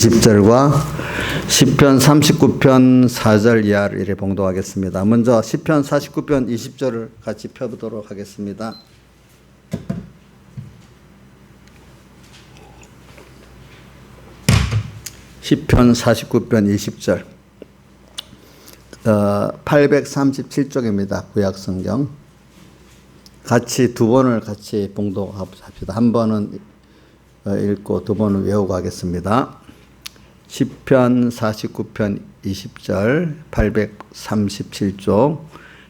10절과 시편 39편 4절 이하를 이래 봉독하겠습니다. 먼저 시편 49편 20절을 같이 펴보도록 하겠습니다. 시편 49편 20절 837쪽입니다. 구약성경 같이 두 번을 같이 봉독합시다. 한 번은 읽고 두 번은 외우고 하겠습니다. 시편 49편 20절 837쪽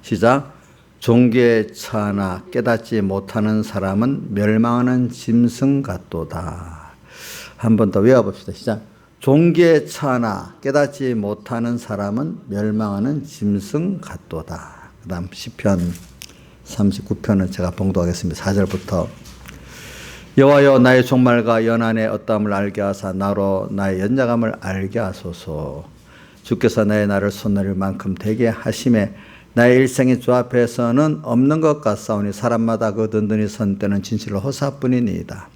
시작. 종교에 처하나 깨닫지 못하는 사람은 멸망하는 짐승 같도다. 한 번 더 외워봅시다. 시작. 종교에 처하나 깨닫지 못하는 사람은 멸망하는 짐승 같도다. 그 다음 시편 39편은 제가 봉독하겠습니다. 4절부터 여호와여 나의 종말과 연한의 어떠함을 알게 하사 나로 나의 연약함을 알게 하소서. 주께서 나의 날을 손놀릴 만큼 되게 하심에 나의 일생이 주 앞에서는 없는 것 같사오니 사람마다 그 든든히 선 때는 진실로 허사뿐이니이다.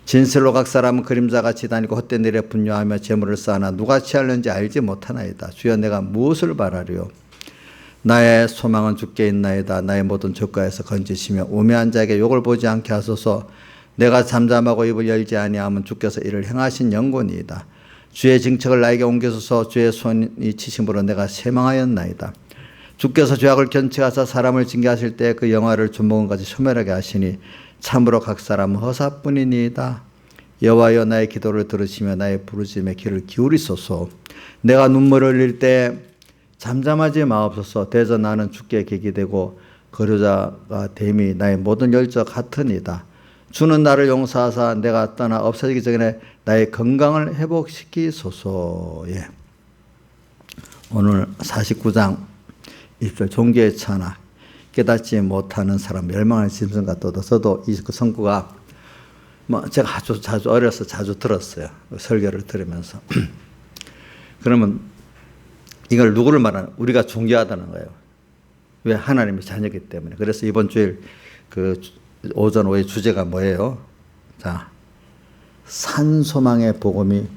진실로 각 사람은 그림자같이 다니고 헛된 일에 분뇨하며 재물을 쌓으나 누가 취할는지 알지 못하나이다. 주여 내가 무엇을 바라리요. 나의 소망은 주께 있나이다. 나의 모든 적과에서 건지시며 우매한 자에게 욕을 보지 않게 하소서. 내가 잠잠하고 입을 열지 아니하면 주께서 이를 행하신 영혼이이다. 주의 징책을 나에게 옮기소서. 주의 손이 치심으로 내가 쇠망하였나이다. 주께서 죄악을 견책하사 사람을 징계하실 때 그 영화를 준목원까지 소멸하게 하시니 참으로 각 사람은 허사뿐이니이다. 여호와여 나의 기도를 들으시며 나의 부르짖음에 귀를 기울이소서. 내가 눈물을 흘릴 때 잠잠하지 마옵소서. 대저 나는 주께 객이 되고 거류자가 됨이 나의 모든 열정 같으니이다. 주는 나를 용서하사 내가 떠나 없어지기 전에 나의 건강을 회복시키소서. 예. 오늘 49장 1절 종교에 처하나 깨닫지 못하는 사람 멸망하는 짐승 같도다. 저도 이 성구가 제가 아주 자주 어려서 자주 들었어요. 설교를 들으면서. 그러면 이걸 누구를 말하는? 우리가 존귀하다는 거예요. 왜? 하나님의 자녀이기 때문에. 그래서 이번 주일 오전 오후의 주제가 뭐예요? 자, 산소망의 복음이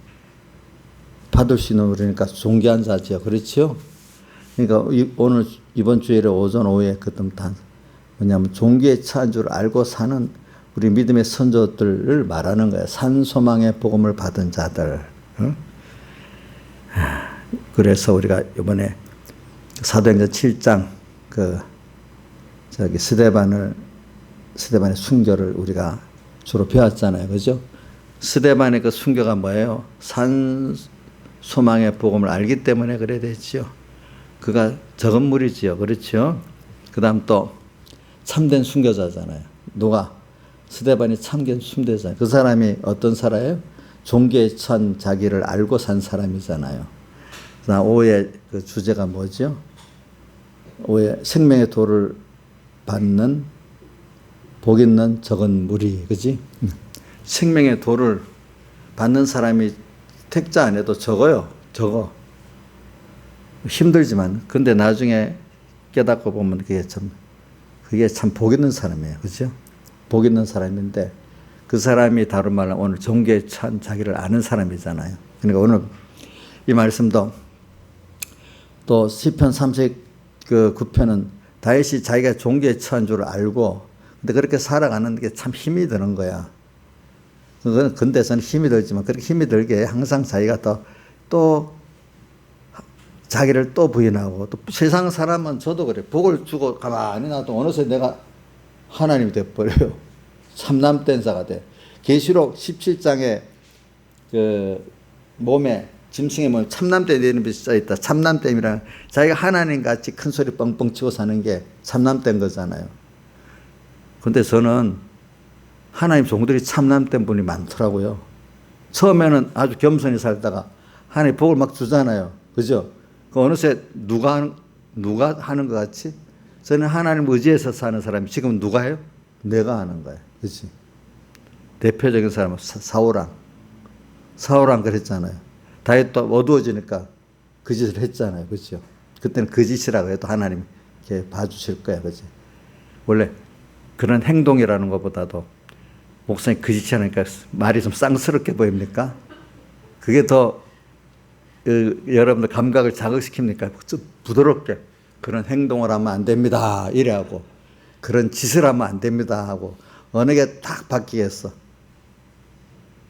받을 수 있는 우리니까 존귀한 자지요. 그렇죠? 그러니까 오늘 이번 주일에 오전 오후에 뭐냐면 종교에 처한 줄 알고 사는 우리 믿음의 선조들을 말하는 거예요. 산소망의 복음을 받은 자들. 응? 그래서 우리가 이번에 사도행전 7장 스데반의 순교를 우리가 주로 배웠잖아요. 그죠? 스데반의 그 순교가 뭐예요? 산소망의 복음을 알기 때문에 그래 됐죠. 그가 적은 무리지요. 그렇죠? 그 다음 또 참된 순교자잖아요. 누가? 스데반이 참된 순교자. 그 사람이 어떤 사람이에요? 종교에 처한 자기를 알고 산 사람이잖아요. 그 다음 오후에 그 주제가 뭐죠? 오후에 생명의 도를 받는 복 있는 적은 무리. 그지? 생명의 도를 받는 사람이 택자 안 해도 적어요. 적어. 힘들지만, 근데 나중에 깨닫고 보면 그게 참 복 있는 사람이에요. 그죠? 복 있는 사람인데, 그 사람이 다른 말로 오늘 종교에 처한 자기를 아는 사람이잖아요. 그러니까 오늘 이 말씀도 또 시편 39편은 다윗이 자기가 종교에 처한 줄 알고, 근데 그렇게 살아가는 게 참 힘이 드는 거야. 그건 근대에서는 힘이 들지만, 그렇게 힘이 들게 항상 자기가 또 자기를 또 부인하고, 또 세상 사람은 저도 그래. 복을 주고 가만히 놔도 어느새 내가 하나님이 돼버려요. 참남된 자가 돼. 계시록 17장에 몸에 짐승의 몸에 참남된 이름이 써있다. 참남됨이란 자기가 하나님같이 큰 소리 뻥뻥 치고 사는 게 참남된 거잖아요. 근데 저는 하나님 종들이 참남된 분이 많더라고요. 처음에는 아주 겸손히 살다가 하나님 복을 막 주잖아요. 그죠? 그 어느새 누가 하는 것 같이? 저는 하나님 의지해서 사는 사람이 지금 누가 해요? 내가 하는 거예요. 그렇지? 대표적인 사람은 사울왕 그랬잖아요. 다윗도 어두워지니까 그 짓을 했잖아요. 그렇죠? 그때는 그 짓이라고 해도 하나님 이렇게 봐주실 거야. 그렇지? 원래 그런 행동이라는 것보다도 목사님 그 짓이 하니까 말이 좀 쌍스럽게 보입니까? 그게 더 여러분들 감각을 자극시킵니까? 좀 부드럽게 그런 행동을 하면 안 됩니다. 이래 하고 그런 짓을 하면 안 됩니다 하고 어느 게 딱 바뀌겠어?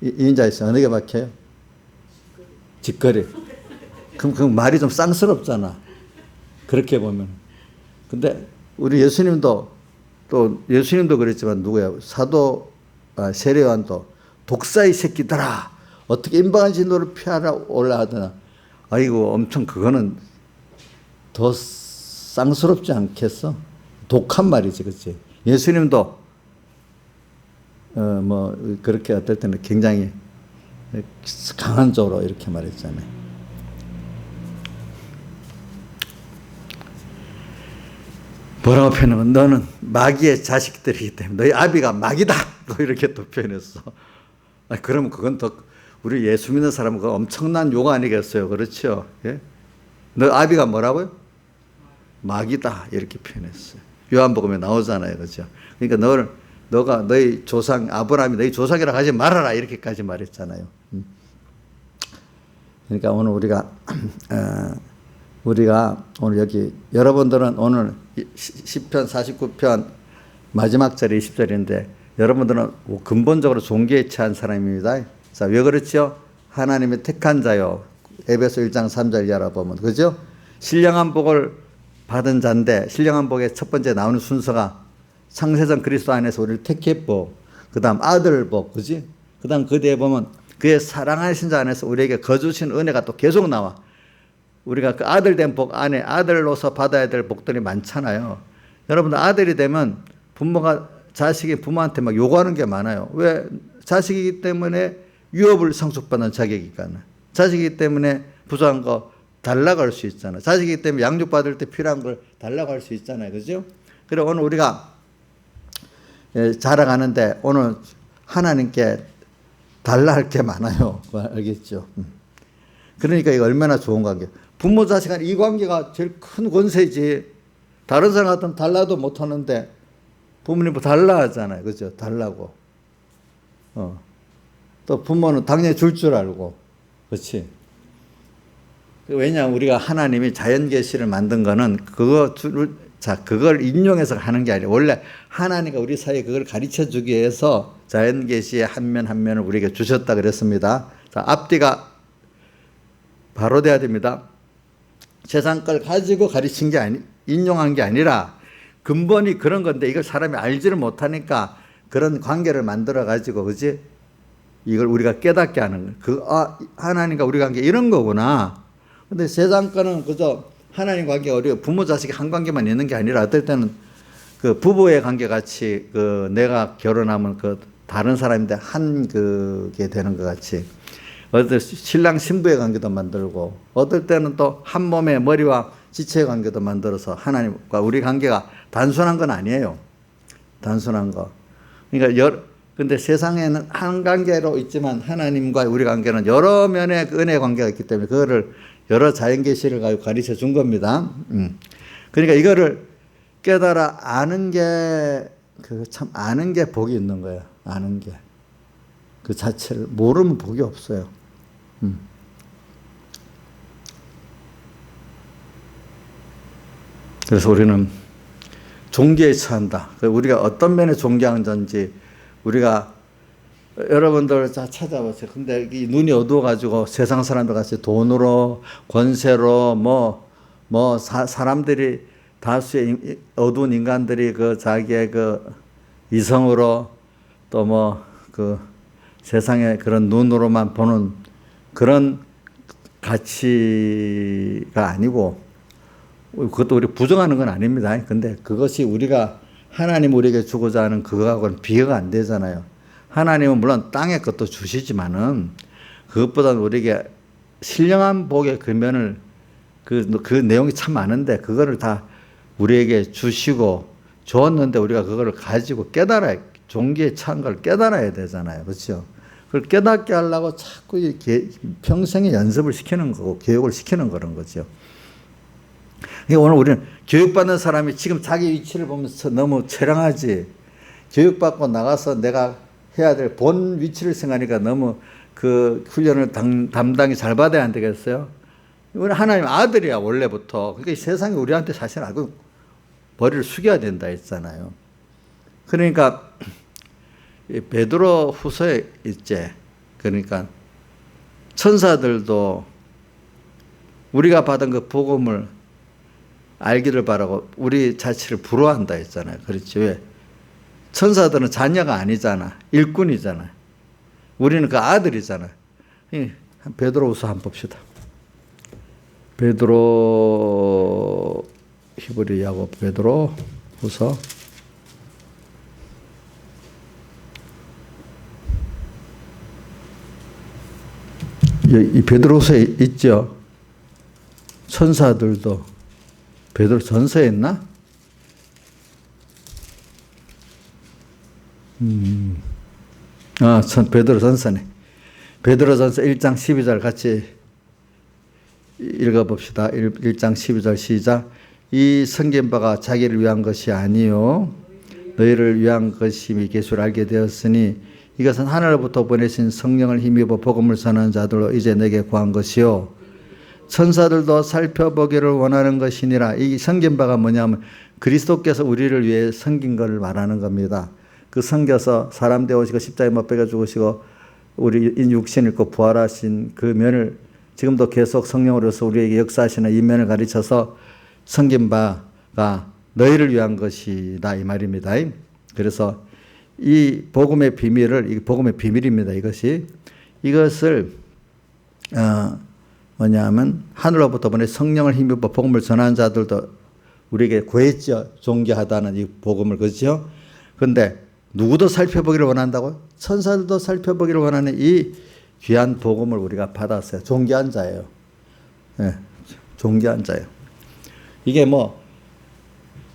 이인자 있어. 어느 게 바뀌어요? 짓거리. 그럼 그 말이 좀 쌍스럽잖아. 그렇게 보면. 근데 우리 예수님도 그랬지만 누구야? 세례요한도 독사의 새끼들아 어떻게 임방한 진노를 피하라 올라하더나. 아이고 엄청 그거는 더 쌍스럽지 않겠어? 독한 말이지, 그렇지? 예수님도 뭐 그렇게 어떨 때는 굉장히 강한 쪽으로 이렇게 말했잖아요. 뭐라고 표현하면 너는 마귀의 자식들이기 때문에 너희 아비가 마귀다 이렇게 또 표현했어. 그러면 그건 더 우리 예수 믿는 사람은 그 엄청난 욕 아니겠어요, 그렇죠? 예? 너 아비가 뭐라고요? 마귀다 이렇게 표현했어요. 요한복음에 나오잖아요, 그렇죠? 그러니까 너가 너희 조상 아브라함이 너희 조상이라 하지 말아라 이렇게까지 말했잖아요. 그러니까 오늘 우리가 오늘 여기 여러분들은 오늘 시편 49편 마지막 절이 20절인데 여러분들은 근본적으로 종교에 처한 사람입니다. 자, 왜 그렇죠? 하나님의 택한 자요. 에베소 1장 3절 열어보면 그죠? 신령한 복을 받은 자인데 신령한 복의 첫 번째 나오는 순서가 창세전 그리스도 안에서 우리를 택했고 그 다음 아들 복, 그지? 그 다음 그 뒤에 보면 그의 사랑하신 자 안에서 우리에게 거주신 은혜가 또 계속 나와. 우리가 그 아들 된 복 안에 아들로서 받아야 될 복들이 많잖아요. 여러분들 아들이 되면 자식이 부모한테 막 요구하는 게 많아요. 왜? 자식이기 때문에 유업을 상속받는 자격이니까. 자식이기 때문에 부족한 거 달라고 할 수 있잖아요. 자식이기 때문에 양육받을 때 필요한 걸 달라고 할 수 있잖아요. 그죠? 그리고 오늘 우리가 자라가는데 오늘 하나님께 달라 할 게 많아요. 알겠죠? 그러니까 이거 얼마나 좋은 관계. 부모 자식 간 이 관계가 제일 큰 권세지. 다른 사람 같으면 달라도 못하는데 부모님도 달라 하잖아요. 그죠? 달라고. 또 부모는 당연히 줄 줄 알고. 그렇지? 왜냐하면 우리가 하나님이 자연계시를 만든 거는 그걸 인용해서 하는 게 아니라 원래 하나님과 우리 사이에 그걸 가르쳐 주기 위해서 자연계시의 한 면 한 면을 우리에게 주셨다 그랬습니다. 자, 앞뒤가 바로 돼야 됩니다. 세상 걸 가지고 가르친 게 인용한 게 아니라 근본이 그런 건데 이걸 사람이 알지를 못하니까 그런 관계를 만들어 가지고 그지? 이걸 우리가 깨닫게 하는 거예요. 하나님과 우리 관계 이런 거구나. 근데 세상 거는 그저 하나님 관계가 우리가 부모 자식 한 관계만 있는 게 아니라 어떨 때는 그 부부의 관계 같이 그 내가 결혼하면 그 다른 사람인데 한 그게 되는 것 같이 어떨 때 신랑 신부의 관계도 만들고 어떨 때는 또 한 몸의 머리와 지체의 관계도 만들어서 하나님과 우리 관계가 단순한 건 아니에요. 단순한 거. 그러니까 근데 세상에는 한 관계로 있지만 하나님과 우리 관계는 여러 면의 은혜 관계가 있기 때문에 그거를 여러 자연계시를 가지고 가르쳐 준 겁니다. 그러니까 이거를 깨달아 아는 게 참 아는 게 복이 있는 거예요. 아는 게. 그 자체를 모르면 복이 없어요. 그래서 우리는 종교에 처한다. 우리가 어떤 면에 존경하는지 우리가 여러분들 다 찾아보세요. 근데 이 눈이 어두워가지고 세상 사람들 같이 돈으로 권세로 사람들이 다수의 어두운 인간들이 그 자기의 그 이성으로 또 그 세상의 그런 눈으로만 보는 그런 가치가 아니고 그것도 우리 부정하는 건 아닙니다. 근데 그것이 우리가 하나님 우리에게 주고자 하는 그거하고는 비교가 안 되잖아요. 하나님은 물론 땅의 것도 주시지만은 그것보다는 우리에게 신령한 복의 근면을 그 내용이 참 많은데 그거를 다 우리에게 주시고 줬는데 우리가 그거를 가지고 종기에 처한 걸 깨달아야 되잖아요. 그렇죠? 그걸 깨닫게 하려고 자꾸 평생에 연습을 시키는 거고 교육을 시키는 그런 거죠. 오늘 우리는 교육받는 사람이 지금 자기 위치를 보면서 너무 처량하지. 교육받고 나가서 내가 해야 될 본 위치를 생각하니까 너무 그 훈련을 담당이 잘 받아야 안 되겠어요? 우리 하나님 아들이야 원래부터. 그러니까 이 세상이 우리한테 사실 알고 머리를 숙여야 된다 했잖아요. 그러니까 베드로 후서에 있지. 그러니까 천사들도 우리가 받은 그 복음을 알기를 바라고 우리 자체를 부러워한다 했잖아요. 그렇지. 왜? 천사들은 자녀가 아니잖아. 일꾼이잖아. 우리는 그 아들이잖아. 베드로후서 한번 봅시다. 베드로 히브리 야곱 베드로후서 이 베드로후서에 있죠. 천사들도 베드로 전서에 있나? 베드로 전서네. 베드로 전서 1장 12절 같이 읽어봅시다. 1장 12절 시작. 이 성긴 바가 자기를 위한 것이 아니요 너희를 위한 것임이 계시를 알게 되었으니 이것은 하늘로부터 보내신 성령을 힘입어 복음을 전하는 자들로 이제 내게 구한 것이요 천사들도 살펴보기를 원하는 것이니라. 이 섬긴 바가 뭐냐면 그리스도께서 우리를 위해 섬긴 것을 말하는 겁니다. 그 섬겨서 사람 되오시고 십자가에 못 박혀 죽으시고 우리 육신을 입고 부활하신 그 면을 지금도 계속 성령으로서 우리에게 역사하시는 이 면을 가르쳐서 섬긴 바가 너희를 위한 것이다 이 말입니다. 그래서 이 복음의 비밀을 이 복음의 비밀입니다. 이것을 뭐냐면 하늘로부터 보내 성령을 힘입어 복음을 전하는 자들도 우리에게 구했죠. 존귀하다는 이 복음을. 그렇죠? 그런데 누구도 살펴보기를 원한다고요? 천사들도 살펴보기를 원하는 이 귀한 복음을 우리가 받았어요. 존귀한 자예요. 네, 존귀한 자예요. 이게 뭐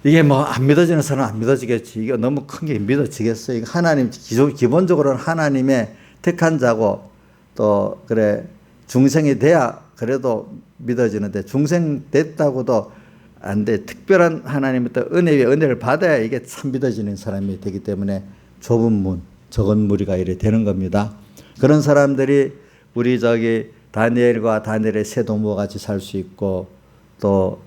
안 믿어지는 사람은 안 믿어지겠지. 이거 너무 큰 게 믿어지겠어요. 이거 하나님, 기본적으로는 하나님의 택한 자고 또 그래 중생이 돼야 그래도 믿어지는데 중생 됐다고도 안 돼. 특별한 하나님의 또 은혜 위에 은혜를 받아야 이게 참 믿어지는 사람이 되기 때문에 좁은 문, 적은 무리가 이래 되는 겁니다. 그런 사람들이 우리 다니엘과 다니엘의 세 동무와 같이 살 수 있고 또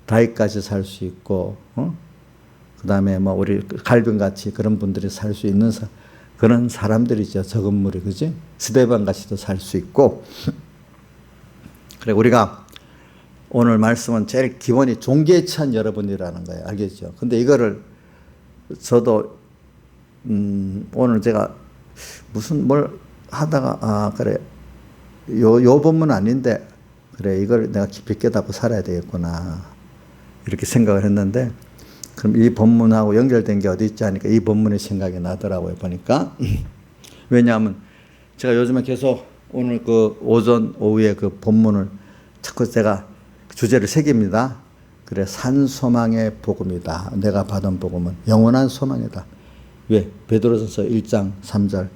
다윗까지 살 수 있고, 그 다음에 뭐 우리 갈병같이 그런 분들이 살 수 있는 그런 사람들이죠. 적은 무리, 그지? 스데반같이도 살 수 있고. 그래, 우리가 오늘 말씀은 제일 기본이 종교에 처한 여러분이라는 거예요. 알겠죠? 근데 이거를 저도, 오늘 제가 뭘 하다가, 그래. 요 본문 아닌데, 그래, 이걸 내가 깊이 깨닫고 살아야 되겠구나. 이렇게 생각을 했는데, 그럼 이 본문하고 연결된 게 어디 있지 하니까 이 본문의 생각이 나더라고요, 보니까. 왜냐하면 제가 요즘에 계속 오늘 그 오전, 오후에 그 본문을 자꾸 제가 주제를 새깁니다. 그래, 산소망의 복음이다. 내가 받은 복음은 영원한 소망이다. 왜? 베드로전서 1장 3절.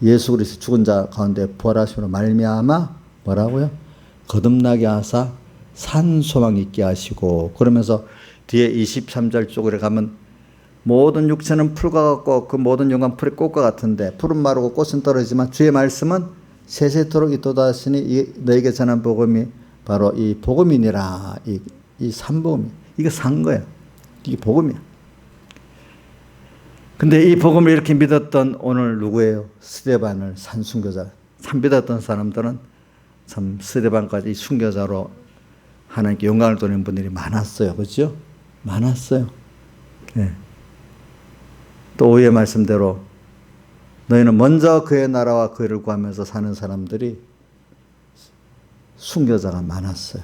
예수 그리스도 죽은 자 가운데 부활하심으로 말미암아 뭐라고요? 거듭나게 하사 산 소망 있게 하시고. 그러면서 뒤에 23절 쪽으로 가면 모든 육체는 풀과 같고 그 모든 영광 풀의 꽃과 같은데 풀은 마르고 꽃은 떨어지지만 주의 말씀은 세세토록 있도다 하시니 너에게 전한 복음이 바로 이 복음이니라. 이 산복음이. 이거 산 거예요. 이게 복음이야. 근데 이 복음을 이렇게 믿었던 오늘 누구예요? 스데반을 산 순교자. 참 믿었던 사람들은 참 스데반까지 순교자로 하나님께 영광을 돌리는 분들이 많았어요. 그렇죠? 많았어요. 네. 또 오후의 말씀대로 너희는 먼저 그의 나라와 그를 구하면서 사는 사람들이 순교자가 많았어요.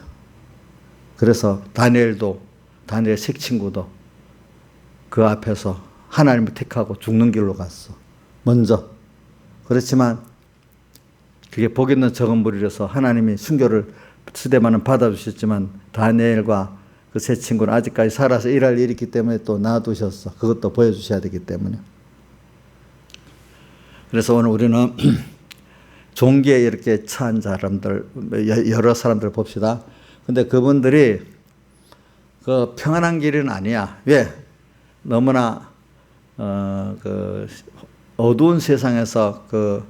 그래서 다니엘의 색 친구도 그 앞에서 하나님을 택하고 죽는 길로 갔어. 먼저. 그렇지만 그게 복 있는 적은 무리라서 하나님이 순교를 스데반은 받아주셨지만 다니엘과 그 세 친구는 아직까지 살아서 일할 일이 있기 때문에 또 놔두셨어. 그것도 보여주셔야 되기 때문에. 그래서 오늘 우리는 종기에 이렇게 처한 사람들, 여러 사람들 봅시다. 근데 그분들이 그 평안한 길은 아니야. 왜? 너무나 그 어두운 세상에서 그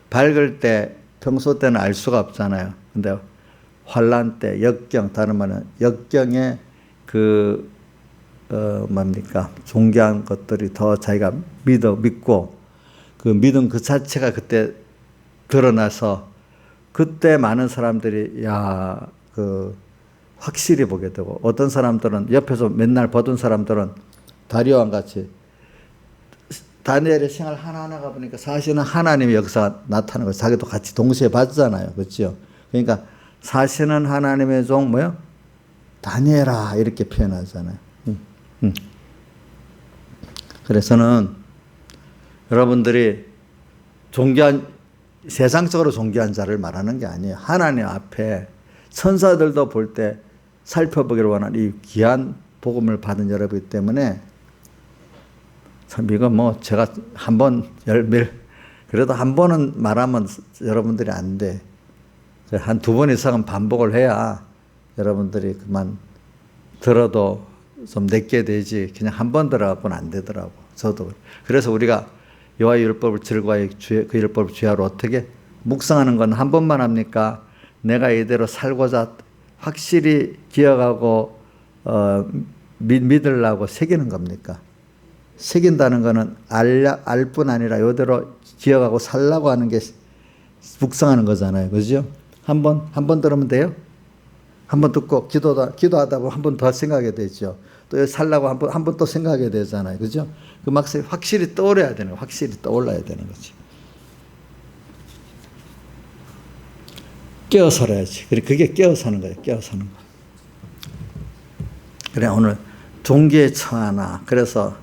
밝을 때 평소 때는 알 수가 없잖아요. 근데 환란 때, 역경, 다른 말은 역경에 뭡니까? 존귀한 것들이 더 자기가 믿고 그 믿음 그 자체가 그때 드러나서 그때 많은 사람들이 확실히 보게 되고, 어떤 사람들은 옆에서 맨날 보던 사람들은 다리오와 같이 다니엘의 생활 하나하나가 보니까 사실은 하나님의 역사가 나타나는 거예요. 자기도 같이 동시에 봤잖아요. 그렇죠? 그러니까 사실은 하나님의 종 다니엘아 이렇게 표현하잖아요. 그래서는 여러분들이 세상적으로 존귀한 자를 말하는 게 아니에요. 하나님 앞에 천사들도 볼 때 살펴보기를 원하는 이 귀한 복음을 받은 여러분이기 때문에 참 이거 제가 그래도 한 번은 말하면 여러분들이 안 돼. 한 두 번 이상은 반복을 해야 여러분들이 그만 들어도 좀 내게 되지, 그냥 한 번 들어갖고는 안 되더라고. 저도. 그래서 우리가 여호와의 율법을 즐거워하여 그 율법을 주야로 어떻게 묵상하는 건 한 번만 합니까? 내가 이대로 살고자 확실히 기억하고 믿으려고 새기는 겁니까? 새긴다는 거는 알 뿐 아니라 이대로 기억하고 살라고 하는 게 묵상하는 거잖아요. 그죠? 한 번 들으면 돼요? 한 번 듣고 기도하다 보면 한 번 더 생각하게 되죠. 또 살라고 한 번 또 생각하게 되잖아요. 그죠? 그 막상 확실히 떠올려야 되는 거예요. 확실히 떠올라야 되는 거지. 깨어서야지. 그게 깨어서는 거예요. 깨어서는 거. 그래, 오늘 종기에 처하나. 그래서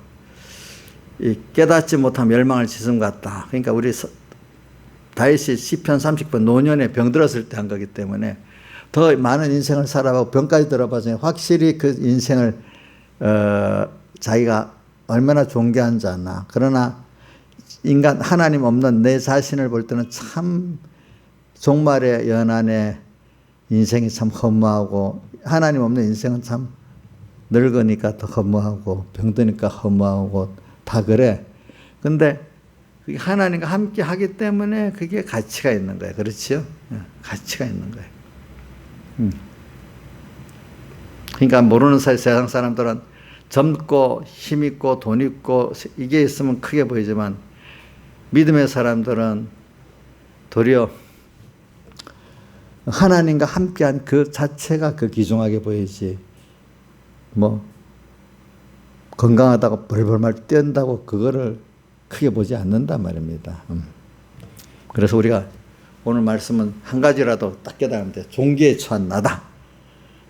이 깨닫지 못한 멸망을 지슴 같다. 그러니까 우리 다윗이 시편 30번 노년에 병들었을 때 한 거기 때문에 더 많은 인생을 살아가고 병까지 들어봐서 확실히 그 인생을 자기가 얼마나 존귀한 자나. 그러나 인간 하나님 없는 내 자신을 볼 때는 참 종말의 연한의 인생이 참 허무하고, 하나님 없는 인생은 참 늙으니까 더 허무하고 병드니까 허무하고 다 그래. 근데 하나님과 함께 하기 때문에 그게 가치가 있는 거예요. 그렇지요? 가치가 있는 거예요. 그러니까 모르는 사이 세상 사람들은 젊고 힘 있고 돈 있고 이게 있으면 크게 보이지만 믿음의 사람들은 도리어 하나님과 함께한 그 자체가 그 귀중하게 보이지, 건강하다고 벌벌말 뛴다고 그거를 크게 보지 않는단 말입니다. 그래서 우리가 오늘 말씀은 한 가지라도 딱 깨달으면 돼. 종기에 처한 나다.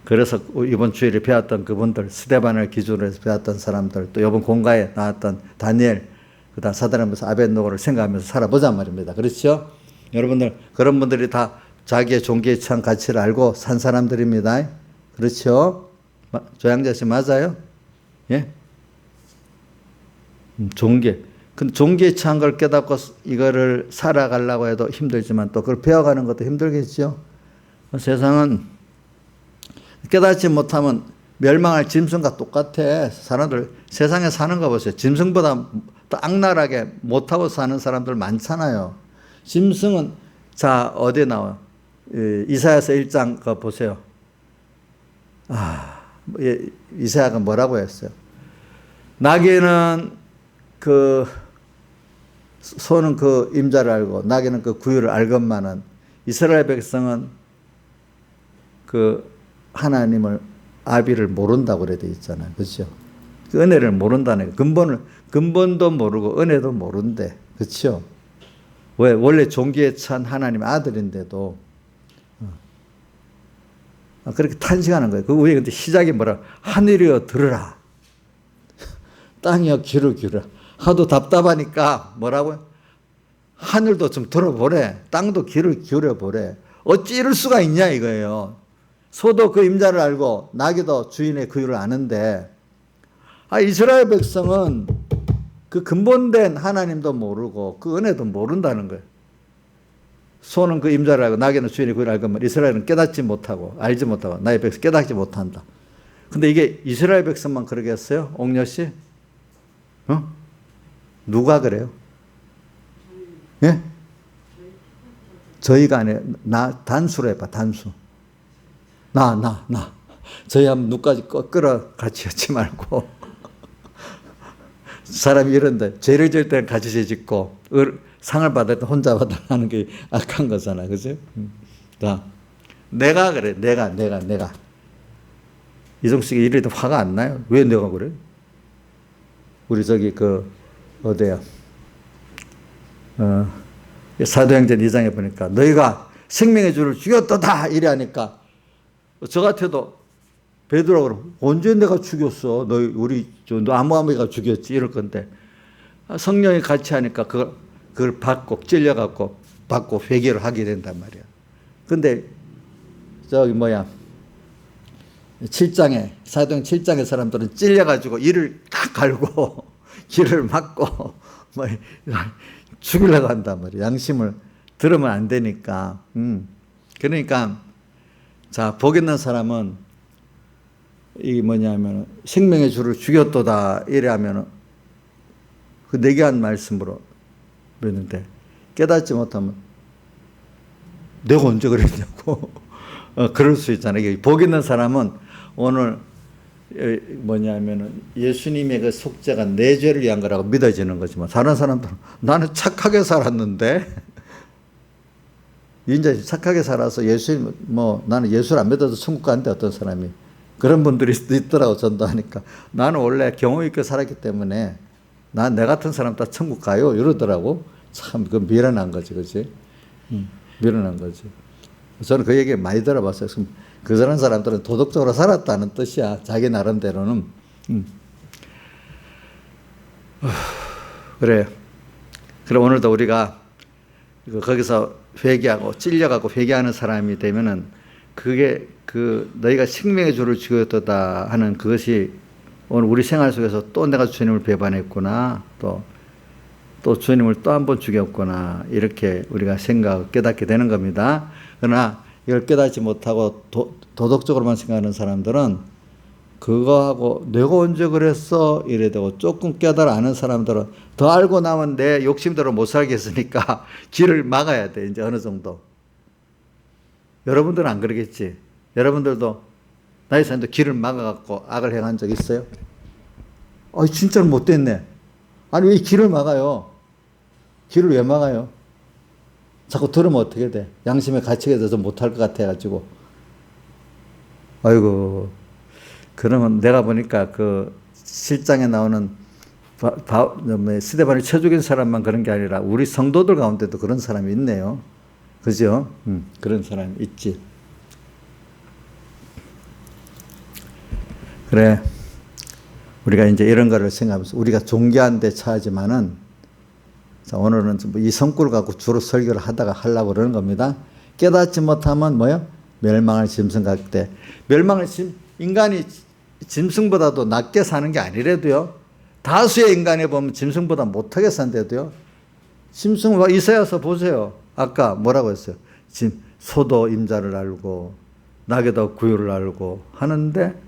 그래서 이번 주일에 배웠던 그분들, 스데반을 기준으로 해서 배웠던 사람들, 또 이번 공가에 나왔던 다니엘, 그다음 사드락메사 아벳노고를 생각하면서 살아보자 말입니다. 그렇죠? 여러분들 그런 분들이 다 자기의 종기에 처한 가치를 알고 산 사람들입니다. 그렇죠? 조양자 씨 맞아요? 예? 종기. 근데 종기에 처한 걸 깨닫고 이거를 살아가려고 해도 힘들지만 또 그걸 배워가는 것도 힘들겠죠. 세상은 깨닫지 못하면 멸망할 짐승과 똑같아. 사람들 세상에 사는 거 보세요. 짐승보다 더 악랄하게 못하고 사는 사람들 많잖아요. 짐승은 어디에 나와요? 이사야서 1장 거 보세요. 이사야가 뭐라고 했어요? 나귀는 소는 그 임자를 알고 나귀는 그 구유를 알건만은 이스라엘 백성은 그 하나님을 아비를 모른다고 그래 돼 있잖아요. 그렇죠? 그 은혜를 모른다는 거예요. 근본도 모르고 은혜도 모른대. 그렇죠? 왜? 원래 종기에 처한 하나님의 아들인데도 그렇게 탄식하는 거예요. 그 위에 근데 시작이 뭐라? 하늘이여 들으라. 땅이여 귀를 기울여라. 하도 답답하니까 뭐라고요? 하늘도 좀 들어보래. 땅도 귀를 기울여보래. 어찌 이럴 수가 있냐 이거예요. 소도 그 임자를 알고 나귀도 주인의 그 이유를 아는데 이스라엘 백성은 그 근본된 하나님도 모르고 그 은혜도 모른다는 거예요. 소는 그 임자를 알고 나귀는 주인의 그 이유를 알고 이스라엘은 깨닫지 못하고 알지 못하고 나의 백성 깨닫지 못한다. 근데 이게 이스라엘 백성만 그러겠어요? 옥녀 씨? 누가 그래요? 예? 저희가 아니라 단수로 해봐. 단수. 나. 저희 한번 누까지 끌어 같이 하지 말고. 사람이 이런데 죄를 질 때는 같이 죄 짓고 상을 받을 때 혼자 받으라는 게 악한 거잖아. 그죠? 자, 내가 그래. 내가. 이종식이 이래도 화가 안 나요? 왜 내가 그래? 우리 저기 어디야? 사도행전 2장에 보니까 너희가 생명의 주를 죽였도다 이래 하니까 저 같아도 베드로가 언제 내가 죽였어? 너 아무아무가 죽였지 이럴 건데 성령이 같이 하니까 그걸 받고 찔려갖고 받고 회개를 하게 된단 말이야. 근데 저기 7장에 사도행 7장의 사람들은 찔려가지고 이를 딱 갈고 길을 막고 죽이려고 한단 말이야. 양심을 들으면 안 되니까. 그러니까 자, 복 있는 사람은 이 생명의 주를 죽였도다 이래 하면은 그 내게 한 말씀으로 그랬는데 깨닫지 못하면 내가 언제 그랬냐고 그럴 수 있잖아요. 복 있는 사람은 오늘 예수님의 그 속죄가 내 죄를 위한 거라고 믿어지는 거지만 다른 사람들은 나는 착하게 살았는데 이제 착하게 살아서 나는 예수를 안 믿어도 천국 가는데 어떤 사람이 그런 분들이 있더라고. 전도하니까 나는 원래 경험 있게 살았기 때문에 내 같은 사람 다 천국 가요 이러더라고. 참 그 미련한 거지, 그렇지? 미련한 거지. 저는 그 얘기 많이 들어봤어요. 그런 사람들은 도덕적으로 살았다는 뜻이야. 자기 나름대로는. 그래. 그럼 오늘도 우리가 거기서 회개하고 찔려가고 회개하는 사람이 되면은 그게 너희가 생명의 주를 죽였도다 하는 그것이 오늘 우리 생활 속에서 또 내가 주님을 배반했구나. 또 주님을 또 한 번 죽였구나. 이렇게 우리가 깨닫게 되는 겁니다. 그러나 이걸 깨닫지 못하고 도덕적으로만 생각하는 사람들은 그거하고 내가 언제 그랬어? 이래 되고 조금 깨달아 아는 사람들은 더 알고 나면 내 욕심대로 못 살겠으니까 길을 막아야 돼. 이제 어느 정도. 여러분들은 안 그러겠지. 여러분들도 나의 삶도 길을 막아갖고 악을 행한 적 있어요? 진짜로 못됐네. 아니, 왜 길을 막아요? 길을 왜 막아요? 자꾸 들으면 어떻게 돼? 양심의 가책에 대해서 못할 것 같아가지고. 아이고. 그러면 내가 보니까 그 실장에 나오는 스데반을 쳐 죽인 사람만 그런 게 아니라 우리 성도들 가운데도 그런 사람이 있네요. 그죠? 그런 사람이 있지. 그래. 우리가 이제 이런 거를 생각하면서 우리가 존귀한 데 처하지만은 자, 오늘은 이 성구를 갖고 주로 설교를 하려고 그러는 겁니다. 깨닫지 못하면 멸망을 짐승 같대. 인간이 짐승보다도 낮게 사는 게 아니래도요. 다수의 인간에 보면 짐승보다 못하게 산대도요. 짐승 이사야서 보세요. 아까 뭐라고 했어요? 소도 임자를 알고 낙에도 구유를 알고 하는데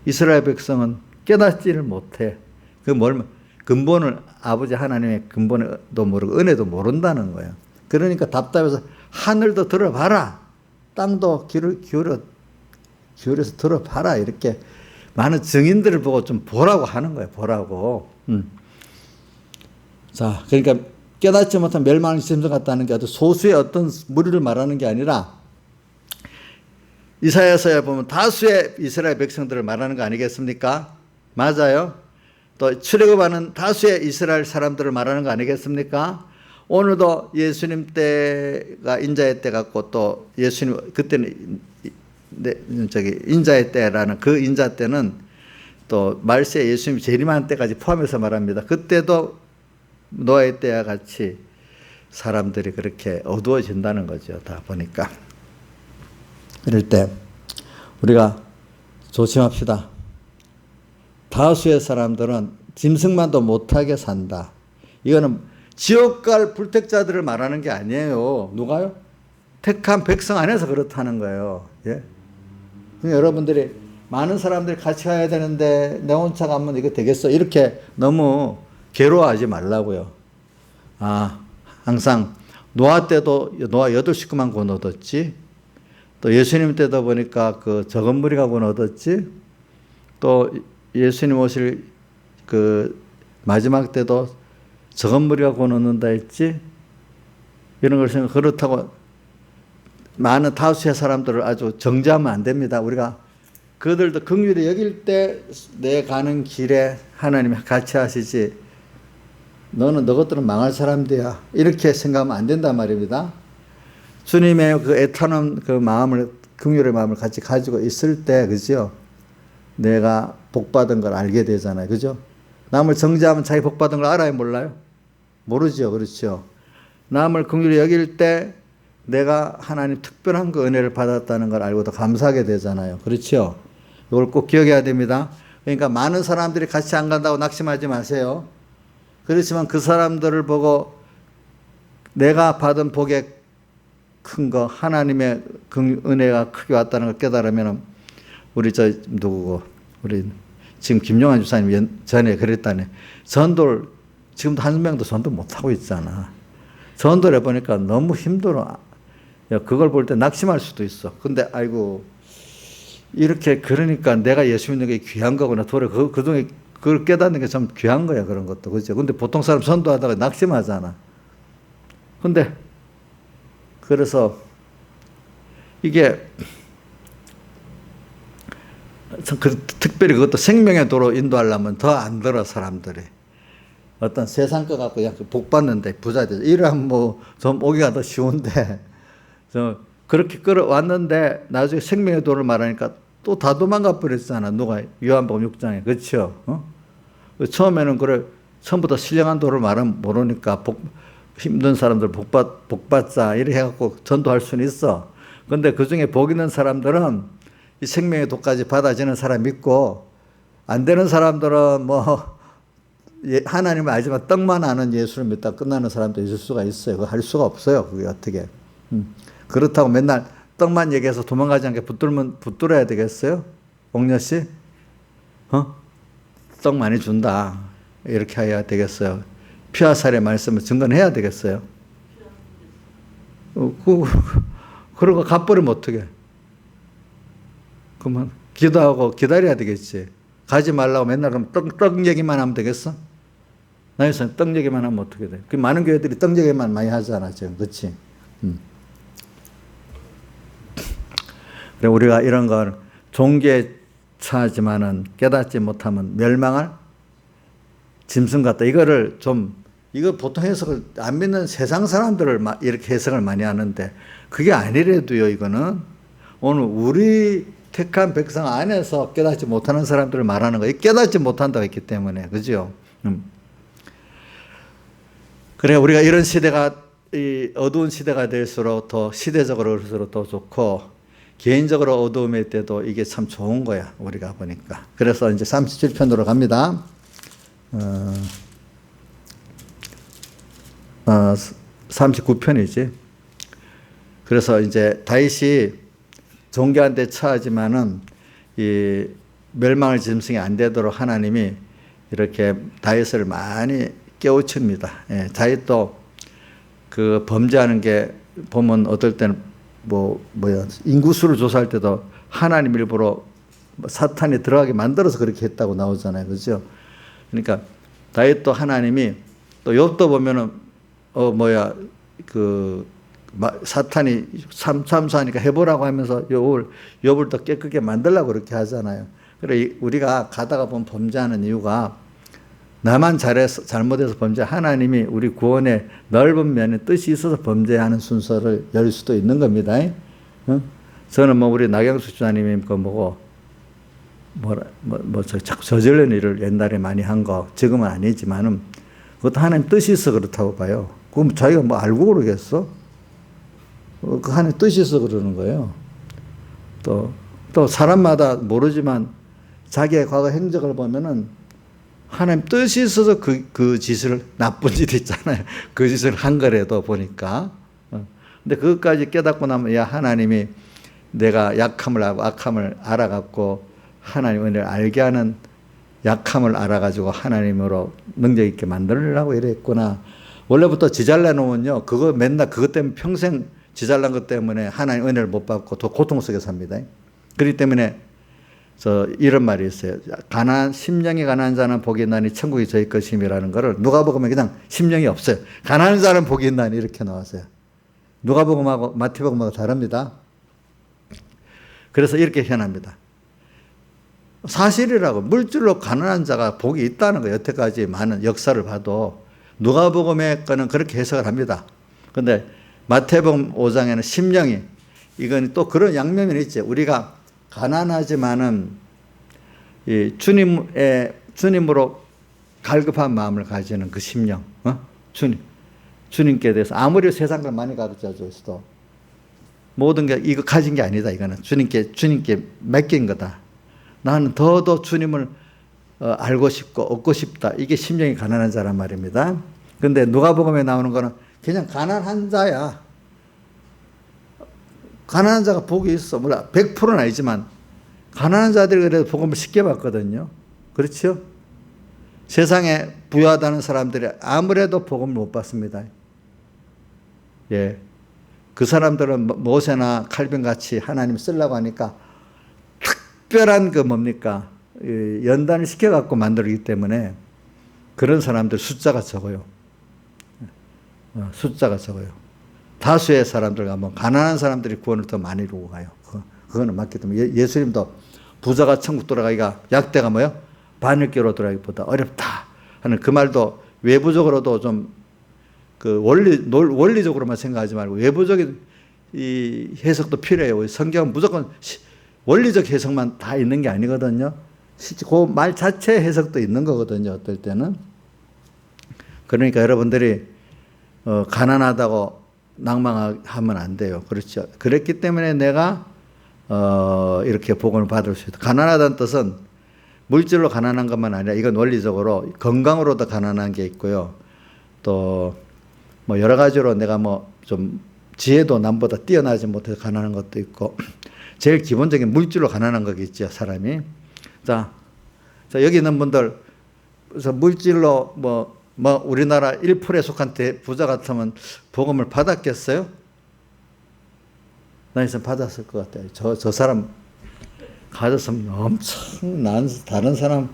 이스라엘 백성은 깨닫지를 못해. 근본을 아버지 하나님의 근본도 모르고 은혜도 모른다는 거예요. 그러니까 답답해서 하늘도 들어봐라. 땅도 귀를 기울여서 들어봐라. 이렇게 많은 증인들을 보고 좀 보라고 하는 거예요. 보라고. 자, 그러니까 깨닫지 못한 멸망의 짐승 같다는 게 아주 소수의 어떤 무리를 말하는 게 아니라 이사야서에 보면 다수의 이스라엘 백성들을 말하는 거 아니겠습니까? 맞아요. 또 출애굽하는 다수의 이스라엘 사람들을 말하는 거 아니겠습니까? 오늘도 예수님 때가 인자의 때 같고 또 예수님 그때는 인자의 때라는 그 인자 때는 또 말세 예수님이 재림하는 때까지 포함해서 말합니다. 그때도 노아의 때와 같이 사람들이 그렇게 어두워진다는 거죠. 다 보니까. 이럴 때 우리가 조심합시다. 다수의 사람들은 짐승만도 못하게 산다. 이거는 지옥 갈 불택자들을 말하는 게 아니에요. 누가요? 택한 백성 안에서 그렇다는 거예요. 예? 여러분들이 많은 사람들이 같이 가야 되는데 내 혼자 가면 이거 되겠어? 이렇게 너무 괴로워하지 말라고요. 항상 노아 때도 노아 8식구만 권 얻었지. 또 예수님 때도 보니까 그 적은 무리가 권 얻었지. 또 예수님 오실 그 마지막 때도 적은 무리가 권 얻는다 했지. 이런 걸 생각, 그렇다고 많은 다수의 사람들을 아주 정죄하면 안 됩니다. 우리가 그들도 긍휼히 여길 때 내 가는 길에 하나님이 같이 하시지, 너것들은 망할 사람들이야, 이렇게 생각하면 안 된단 말입니다. 주님의 그 애타는 그 마음을, 긍휼의 마음을 같이 가지고 있을 때, 그죠? 내가 복받은 걸 알게 되잖아요. 그죠? 남을 정죄하면 자기 복받은 걸 알아요, 몰라요? 모르죠. 그렇죠? 남을 긍휼히 여길 때 내가 하나님 특별한 그 은혜를 받았다는 걸 알고 더 감사하게 되잖아요. 그렇죠? 이걸 꼭 기억해야 됩니다. 그러니까 많은 사람들이 같이 안 간다고 낙심하지 마세요. 그렇지만 그 사람들을 보고 내가 받은 복의 큰 거, 하나님의 은혜가 크게 왔다는 걸 깨달으면, 우리 우리 지금 김용환 주사님 전에 그랬다네. 전도를 지금도 한 명도 전도 못하고 있잖아. 전도를 해보니까 너무 힘들어. 그걸 볼 때 낙심할 수도 있어. 근데 아이고, 이렇게, 그러니까 내가 예수 믿는 게 귀한 거구나. 그동안 그걸 깨닫는 게 참 귀한 거야, 그런 것도. 그죠? 근데 보통 사람 전도하다가 낙심하잖아. 근데, 그래서 이게, 특별히 그것도 생명의 도로 인도하려면 더 안 들어, 사람들이. 어떤 세상 거 갖고 그냥 복 받는데 부자 되죠. 이러면 뭐 좀 오기가 더 쉬운데, 그렇게 끌어왔는데 나중에 생명의 도를 말하니까 또 다 도망가 버렸잖아. 누가 요한복음 6장에. 그렇죠? 처음에는 처음부터 신령한 도를 말하면 모르니까 힘든 사람들 복받자 이렇게 해갖고 전도할 수는 있어. 근데 그 중에 복 있는 사람들은 이 생명의 도까지 받아지는 사람이 있고, 안 되는 사람들은 뭐 하나님을 알지만 떡만 아는 예수를 믿다 끝나는 사람도 있을 수가 있어요. 그거 할 수가 없어요. 그게 어떻게. 그렇다고 맨날 떡만 얘기해서 도망가지 않게 붙들어야 되겠어요? 옥녀 씨? 떡 많이 준다, 이렇게 해야 되겠어요? 피와 살의 말씀을 증거해야 되겠어요? 그러고 가버리면 어떡해? 그러면 기도하고 기다려야 되겠지. 가지 말라고 맨날 그럼 떡 얘기만 하면 되겠어? 나에서 떡 얘기만 하면 어떻게 돼? 그 많은 교회들이 떡 얘기만 많이 하잖아, 지금. 그렇지? 그래, 우리가 이런 걸 종교에 처하지만은 깨닫지 못하면 멸망할 짐승 같다. 이거 보통 해석을 안 믿는 세상 사람들을 이렇게 해석을 많이 하는데, 그게 아니래도요, 이거는. 오늘 우리 택한 백성 안에서 깨닫지 못하는 사람들을 말하는 거예요. 깨닫지 못한다고 했기 때문에. 그죠? 그래, 우리가 이런 시대가, 이 어두운 시대가 될수록 더 시대적으로 올수록 더 좋고, 개인적으로 어두움일 때도 이게 참 좋은 거야, 우리가 보니까. 그래서 이제 37편으로 갑니다. 39편이지. 그래서 이제 다윗이 종교한테 처하지만은 이 멸망을 짐승이 안 되도록 하나님이 이렇게 다윗을 많이 깨우칩니다. 예, 다윗도 그 범죄하는 게 보면 어떨 때는 인구수를 조사할 때도 하나님 일부러 사탄이 들어가게 만들어서 그렇게 했다고 나오잖아요. 그죠? 그러니까 다윗도 하나님이, 또 욥도 보면은 사탄이 참사하니까 해보라고 하면서 욥을 더 깨끗게 만들려고 그렇게 하잖아요. 그래, 우리가 가다가 보면 범죄하는 이유가 나만 잘못해서 범죄, 하나님이 우리 구원의 넓은 면에 뜻이 있어서 범죄하는 순서를 열 수도 있는 겁니다. 저는 우리 나경수 주사님이 자꾸 저지른 일을 옛날에 많이 한 거, 지금은 아니지만은, 그것도 하나님 뜻이 있어 그렇다고 봐요. 그럼 자기가 알고 그러겠어? 그 하나님 뜻이 있어 그러는 거예요. 또 사람마다 모르지만 자기의 과거 행적을 보면은 하나님 뜻이 있어서 그 짓을, 나쁜 짓 있잖아요. 그 짓을 한 거라도 보니까. 근데 그것까지 깨닫고 나면, 하나님이 내가 약함을 하고 악함을 알아갖고 하나님 은혜를 알게 하는 약함을 알아가지고 하나님으로 능력 있게 만들려고 이랬구나. 원래부터 지잘내 놓으면요, 그거 맨날 그것 때문에 평생 지잘난 것 때문에 하나님 은혜를 못 받고 더 고통 속에 삽니다. 그렇기 때문에 이런 말이 있어요. 심령이 가난한 자는 복이 있나니 천국이 저희 것임이라는 거를 누가복음에 그냥 심령이 없어요. 가난한 자는 복이 있나니 이렇게 나왔어요. 누가복음하고 마태복음하고 다릅니다. 그래서 이렇게 현합니다. 사실이라고 물질로 가난한 자가 복이 있다는 거예요. 여태까지 많은 역사를 봐도 누가복음의 거는 그렇게 해석을 합니다. 그런데 마태복음 5장에는 심령이, 이건 또 그런 양면이 있죠. 우리가 가난하지만은 이 주님으로 갈급한 마음을 가지는 그 심령, 주님께 대해서 아무리 세상을 많이 가르쳐 줬어도 모든 게 이거 가진 게 아니다. 이거는 주님께 맡긴 거다. 나는 더더 주님을 알고 싶고 얻고 싶다. 이게 심령이 가난한 자란 말입니다. 그런데 누가복음에 나오는 거는 그냥 가난한 자야. 가난한 자가 복이 있어. 물론 100%는 아니지만 가난한 자들이 그래도 복음을 쉽게 받거든요. 그렇죠? 세상에 부유하다는 사람들이 아무래도 복음을 못 받습니다. 예. 그 사람들은 모세나 칼빈 같이 하나님 쓰려고 하니까 특별한 그 뭡니까? 연단을 시켜갖고 만들기 때문에 그런 사람들 숫자가 적어요. 숫자가 적어요. 다수의 사람들 가면 가난한 사람들이 구원을 더 많이 이루고 가요. 그거는 맞기 때문에 예수님도 부자가 천국 돌아가기가 약대가 뭐요? 반역기로 돌아가기보다 어렵다 하는 그 말도 외부적으로도 좀 그 원리적으로만 생각하지 말고 외부적인 이 해석도 필요해요. 성경은 무조건 원리적 해석만 다 있는 게 아니거든요. 그 말 자체 해석도 있는 거거든요. 어떨 때는. 그러니까 여러분들이 가난하다고 낭망하면 안 돼요. 그렇죠. 그랬기 때문에 내가 이렇게 복음을 받을 수 있다. 가난하다는 뜻은 물질로 가난한 것만 아니라 이건 원리적으로 건강으로도 가난한 게 있고요. 또 뭐 여러 가지로 내가 뭐 좀 지혜도 남보다 뛰어나지 못해서 가난한 것도 있고 제일 기본적인 물질로 가난한 거겠죠, 사람이. 자 여기 있는 분들 그래서 물질로 뭐 우리나라 1%에 속한 부자 같으면 복음을 받았겠어요? 나 있으면 받았을 것 같아요. 저 사람 가졌으면 엄청 다른 사람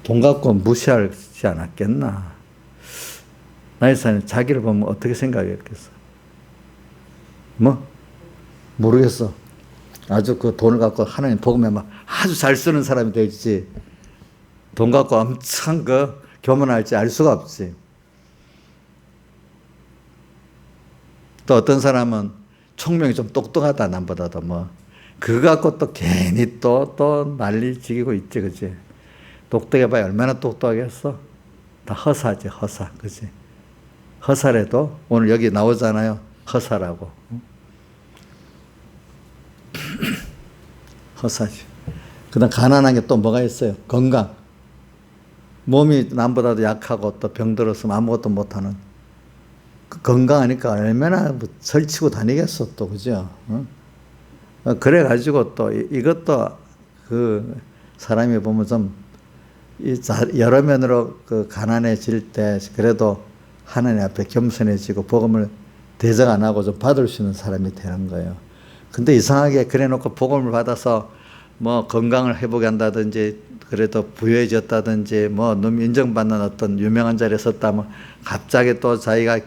돈 갖고 무시하지 않았겠나. 나 있으면 자기를 보면 어떻게 생각했겠어? 모르겠어. 아주 그 돈을 갖고 하나님 복음에 막 아주 잘 쓰는 사람이 되지. 돈 갖고 엄청 교만할지 알 수가 없지. 또 어떤 사람은 총명이 좀 똑똑하다, 남보다도 그거 갖고 또 괜히 또 난리 지기고 있지, 그지? 똑똑해봐야 얼마나 똑똑하겠어? 다 허사지, 허사, 그지? 허사래도 오늘 여기 나오잖아요. 허사라고. 허사지. 그 다음 가난한 게 또 뭐가 있어요? 건강. 몸이 남보다도 약하고 또 병들었으면 아무것도 못하는. 건강하니까 얼마나 설치고 다니겠어, 또, 그죠? 그래가지고 또 이것도 그 사람이 보면 좀 여러 면으로 그 가난해질 때 그래도 하나님 앞에 겸손해지고 복음을 대적 안 하고 좀 받을 수 있는 사람이 되는 거예요. 근데 이상하게 그래 놓고 복음을 받아서 건강을 회복한다든지 그래도 부유해졌다든지 너무 인정받는 어떤 유명한 자리에 섰다면 갑자기 또 자기가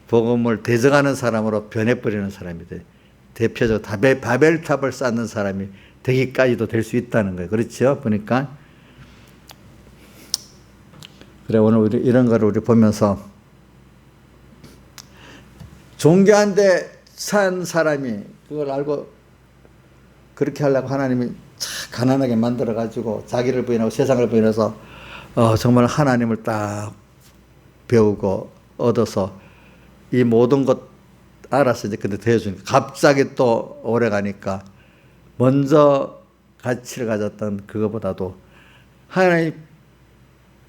복음을 대적하는 사람으로 변해버리는 사람이 돼. 대표적으로 바벨탑을 쌓는 사람이 되기까지도 될 수 있다는 거예요. 그렇죠? 보니까. 그래, 오늘 우리 이런 거를 우리 보면서 존귀한데 산 사람이 그걸 알고 그렇게 하려고 하나님이 가난하게 만들어가지고 자기를 부인하고 세상을 부인해서 정말 하나님을 딱 배우고 얻어서 이 모든 것 알아서 이제 근데 대해주니까 갑자기 또 오래 가니까 먼저 가치를 가졌던 그거보다도 하나님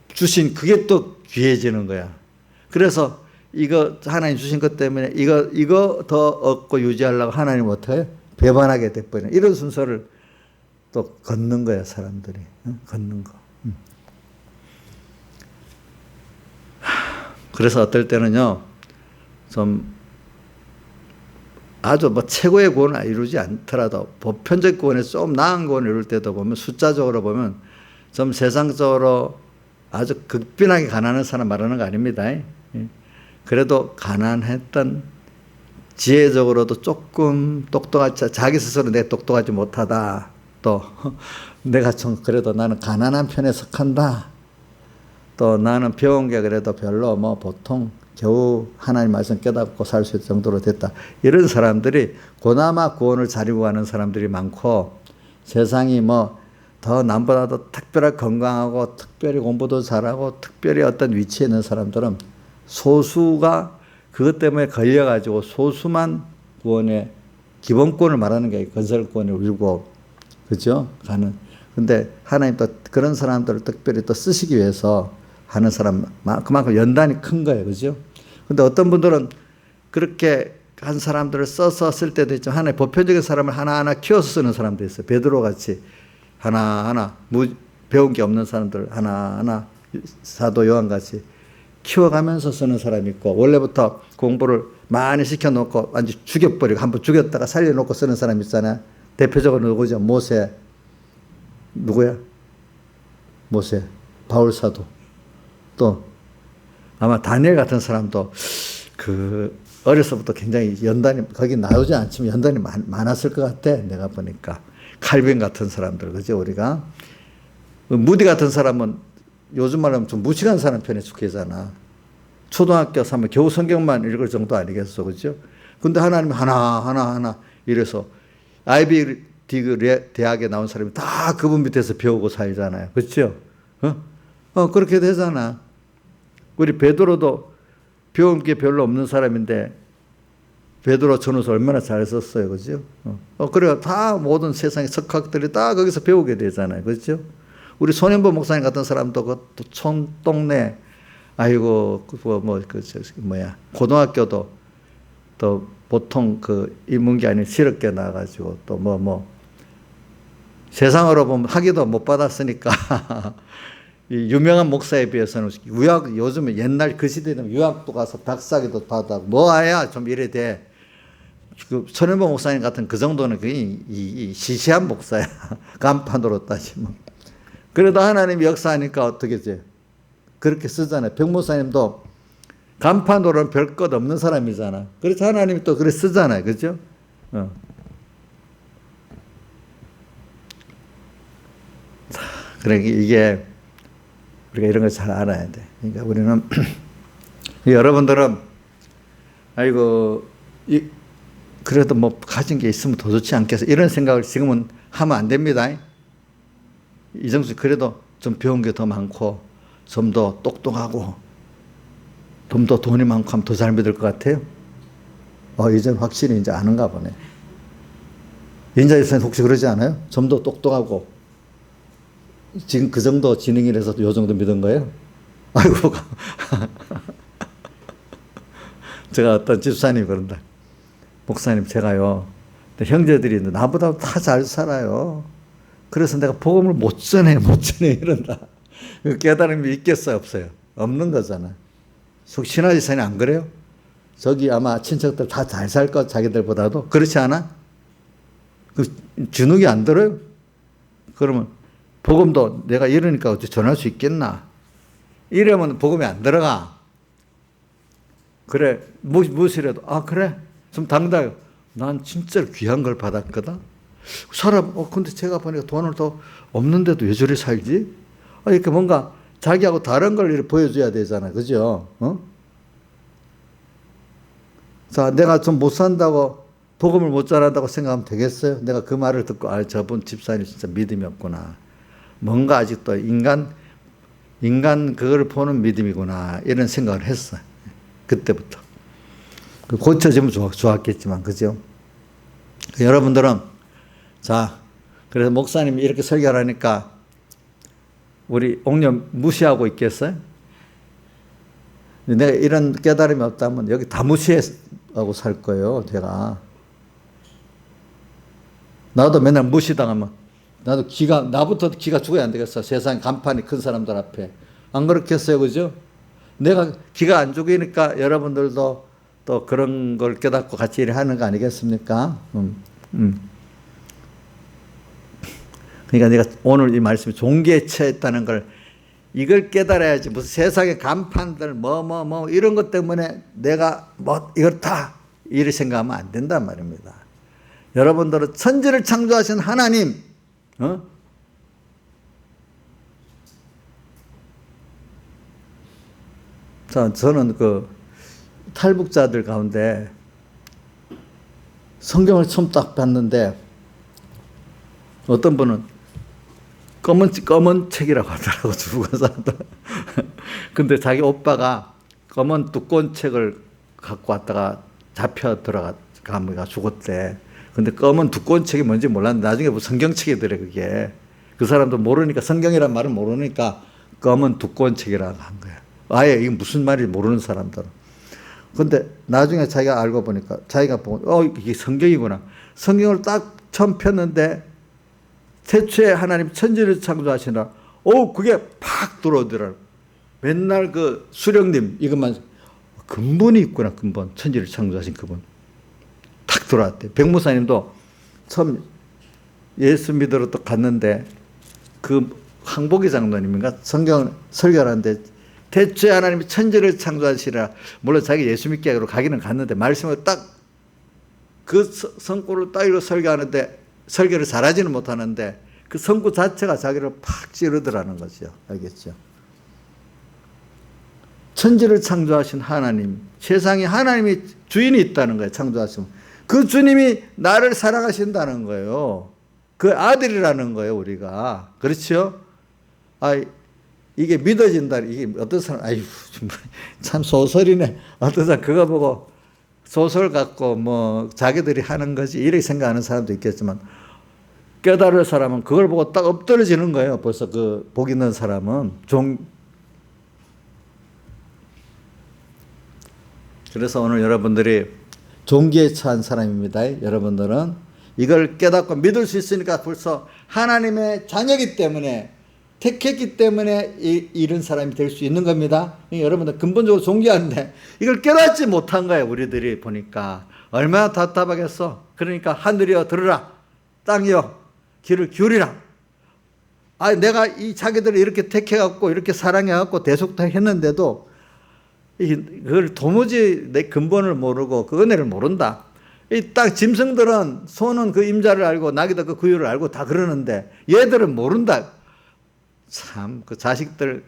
주신 그게 또 귀해지는 거야. 그래서 이거 하나님 주신 것 때문에 이거 더 얻고 유지하려고 하나님 어떻게 배반하게 돼버리는 이런 순서를 또 걷는 거야, 사람들이. 걷는 거. 그래서 어떨 때는요, 좀 아주 뭐 최고의 구원을 이루지 않더라도 보편적 구원에 좀 나은 구원을 이룰 때도 보면 숫자적으로 보면 좀 세상적으로 아주 극빈하게 가난한 사람 말하는 거 아닙니다. 그래도 가난했던 지혜적으로도 조금 똑똑하지, 자기 스스로 내 똑똑하지 못하다. 또 내가 좀 그래도 나는 가난한 편에 속한다. 또 나는 배운 게 그래도 별로 뭐 보통 겨우 하나님 말씀 깨닫고 살 수 있을 정도로 됐다. 이런 사람들이 그나마 구원을 잘 이루고 가는 사람들이 많고, 세상이 뭐 더 남보다도 특별히 건강하고 특별히 공부도 잘하고 특별히 어떤 위치에 있는 사람들은 소수가 그것 때문에 걸려가지고 소수만 구원의 기본권을 말하는 게 건설권을 이루고, 그죠? 가는. 근데 하나님 또 그런 사람들을 특별히 또 쓰시기 위해서 하는 사람, 그만큼 연단이 큰 거예요. 그죠? 근데 어떤 분들은 그렇게 한 사람들을 써서 쓸 때도 있지만, 하나의 보편적인 사람을 하나하나 키워서 쓰는 사람도 있어요. 베드로 같이 하나하나 배운 게 없는 사람들 하나하나 사도 요한 같이 키워가면서 쓰는 사람이 있고, 원래부터 공부를 많이 시켜놓고 완전 죽여버리고 한번 죽였다가 살려놓고 쓰는 사람 있잖아요. 대표적으로 누구죠? 모세. 누구야? 모세. 바울 사도. 또 아마 다니엘 같은 사람도 그 어려서부터 굉장히 연단이, 거기 나오지 않지만 연단이 많았을 것 같아. 내가 보니까. 칼빈 같은 사람들, 그죠? 우리가. 무디 같은 사람은 요즘 말로 하면 좀 무식한 사람 편에 속해잖아. 초등학교 3년 겨우 성경만 읽을 정도 아니겠어. 그죠? 근데 하나님이 하나 이래서 아이비리그 대학에 나온 사람이 다 그분 밑에서 배우고 살잖아요. 그렇죠? 그렇게 되잖아. 우리 베드로도 배운 게 별로 없는 사람인데 베드로 전후서 얼마나 잘 썼어요. 그죠? 그래요. 다 모든 세상의 석학들이 다 거기서 배우게 되잖아요. 그죠? 우리 손현보 목사님 같은 사람도 그 촌동네, 아이고, 고등학교도 또 보통 그 인문계 아닌 실업계 나와가지고 또 세상으로 보면 학위도 못 받았으니까 이 유명한 목사에 비해서는 유학, 요즘에 옛날 그 시대에는 유학도 가서 박사학위도 받아 뭐야 좀 이래 돼. 그 손현보 목사님 같은 그 정도는 이 시시한 목사야. 간판으로 따지면. 그래도 하나님이 역사하니까 어떻게 돼? 그렇게 쓰잖아요. 백목사님도 간판으로는 별 것 없는 사람이잖아. 그래서 하나님이 또 그래 쓰잖아요. 그죠? 그러니까 이게 우리가 이런 걸 잘 알아야 돼. 그러니까 우리는 여러분들은 아이고 그래도 뭐 가진 게 있으면 더 좋지 않겠어. 이런 생각을 지금은 하면 안 됩니다. 이정수 그래도 좀 배운 게 더 많고 좀 더 똑똑하고 좀 더 돈이 많고 하면 더 잘 믿을 것 같아요. 이젠 확실히 이제 아는가 보네. 인자일선 혹시 그러지 않아요? 좀 더 똑똑하고 지금 그 정도 지능이라서 요 정도 믿은 거예요? 아이고. 제가 어떤 집사님이 그런다. 목사님, 제가요, 형제들이 나보다 다 잘 살아요. 그래서 내가 복음을 못 전해 이런다. 깨달음이 있겠어요, 없어요? 없는 거잖아. 신하지산이 안 그래요? 저기 아마 친척들 다 잘 살 것, 자기들보다도. 그렇지 않아? 그 주눅이 안 들어요? 그러면 복음도 내가 이러니까 어떻게 전할 수 있겠나? 이러면 복음이 안 들어가. 그래, 무엇이라도, 그래. 좀 당당해. 난 진짜 귀한 걸 받았거든. 사람, 근데 제가 보니까 돈을 더 없는데도 왜 저리 살지? 이렇게 뭔가 자기하고 다른 걸 이렇게 보여줘야 되잖아. 그죠? 자, 내가 좀 못 산다고, 복음을 못 전한다고 생각하면 되겠어요? 내가 그 말을 듣고, 저분 집사님 진짜 믿음이 없구나. 뭔가 아직도 인간 그걸 보는 믿음이구나. 이런 생각을 했어. 그때부터. 고쳐지면 좋았겠지만, 그죠? 여러분들은, 자, 그래서 목사님이 이렇게 설교를 하니까, 우리 옥녀 무시하고 있겠어요? 내가 이런 깨달음이 없다면 여기 다 무시하고 살 거예요, 제가. 나도 맨날 무시당하면, 나부터 기가 죽어야 안 되겠어. 세상 간판이 큰 사람들 앞에. 안 그렇겠어요, 그죠? 내가 기가 안 죽으니까 여러분들도 또 그런 걸 깨닫고 같이 일하는 거 아니겠습니까? 그러니까 내가 오늘 이 말씀이 종기에 처했다는 걸 이걸 깨달아야지. 무슨 세상의 간판들 이런 것 때문에 내가 이걸 다 이렇게 생각하면 안 된단 말입니다. 여러분들은 천지를 창조하신 하나님, 저는 그 탈북자들 가운데 성경을 처음 딱 봤는데 어떤 분은 검은 책이라고 하더라고, 죽은 사람들. 근데 자기 오빠가 검은 두꺼운 책을 갖고 왔다가 잡혀 들어가면 죽었대. 근데 검은 두꺼운 책이 뭔지 몰랐는데 나중에 뭐 성경책이더래, 그게. 그 사람도 모르니까, 성경이란 말을 모르니까 검은 두꺼운 책이라고 한 거야. 아예 이게 무슨 말인지 모르는 사람들은. 근데 나중에 자기가 알고 보니까, 자기가 보고, 이게 성경이구나. 성경을 딱 처음 폈는데, 태초에 하나님 천지를 창조하시나, 그게 팍 들어오더라고. 맨날 그 수령님, 이것만, 근본이 있구나, 근본. 천지를 창조하신 그분. 탁 들어왔대. 백무사님도 처음 예수 믿으러 또 갔는데, 그 항복이 장로님인가? 성경 설교를 하는데, 태초에 하나님이 천지를 창조하시라. 물론 자기 예수 믿기 하러 가기는 갔는데, 말씀을 딱, 그 성구를 딱 이렇게 설교하는데, 설교를 잘하지는 못하는데 그 성구 자체가 자기를 팍 찌르더라는 거죠. 알겠죠? 천지를 창조하신 하나님, 세상에 하나님이 주인이 있다는 거예요. 창조하시면. 그 주님이 나를 사랑하신다는 거예요. 그 아들이라는 거예요, 우리가. 그렇죠? 이게 믿어진다. 이게 어떤 사람, 참 소설이네. 어떤 사람 그거 보고 소설 갖고 자기들이 하는 거지 이렇게 생각하는 사람도 있겠지만, 깨달을 사람은 그걸 보고 딱 엎드러지는 거예요. 벌써 그 복 있는 사람은. 그래서 오늘 여러분들이 종기에 처한 사람입니다. 여러분들은 이걸 깨닫고 믿을 수 있으니까 벌써 하나님의 자녀이기 때문에, 택했기 때문에 이런 사람이 될 수 있는 겁니다. 여러분들 근본적으로 존귀한데 이걸 깨닫지 못한 거예요. 우리들이 보니까 얼마나 답답하겠어. 그러니까 하늘이여 들으라, 땅이여 귀를 기울이라. 내가 이 자기들을 이렇게 택해갖고 이렇게 사랑해갖고 대속했는데도 그걸 도무지 내 근본을 모르고 그 은혜를 모른다. 이 딱 짐승들은 소는 그 임자를 알고 나귀도 그 구유를 알고 다 그러는데 얘들은 모른다. 참, 그 자식들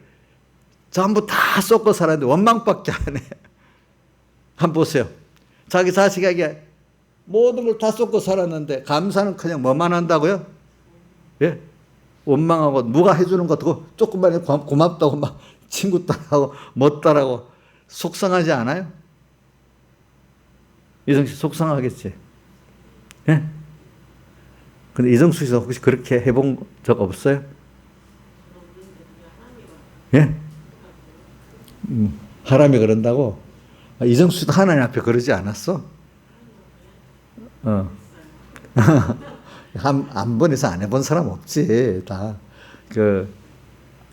전부 다 쏟고 살았는데 원망밖에 안 해. 한번 보세요. 자기 자식에게 모든 걸 다 쏟고 살았는데 감사는 그냥 뭐만 한다고요? 예? 원망하고 누가 해주는 것도 조금만 고맙다고 막 친구 따라하고 못 따라하고 속상하지 않아요? 이정씨 속상하겠지? 예? 근데 이정수 씨도 혹시 그렇게 해본 적 없어요? 예? 하람이 그런다고? 이정수 씨도 하나님 앞에 그러지 않았어? 한 번에서 안 해본 사람 없지. 다.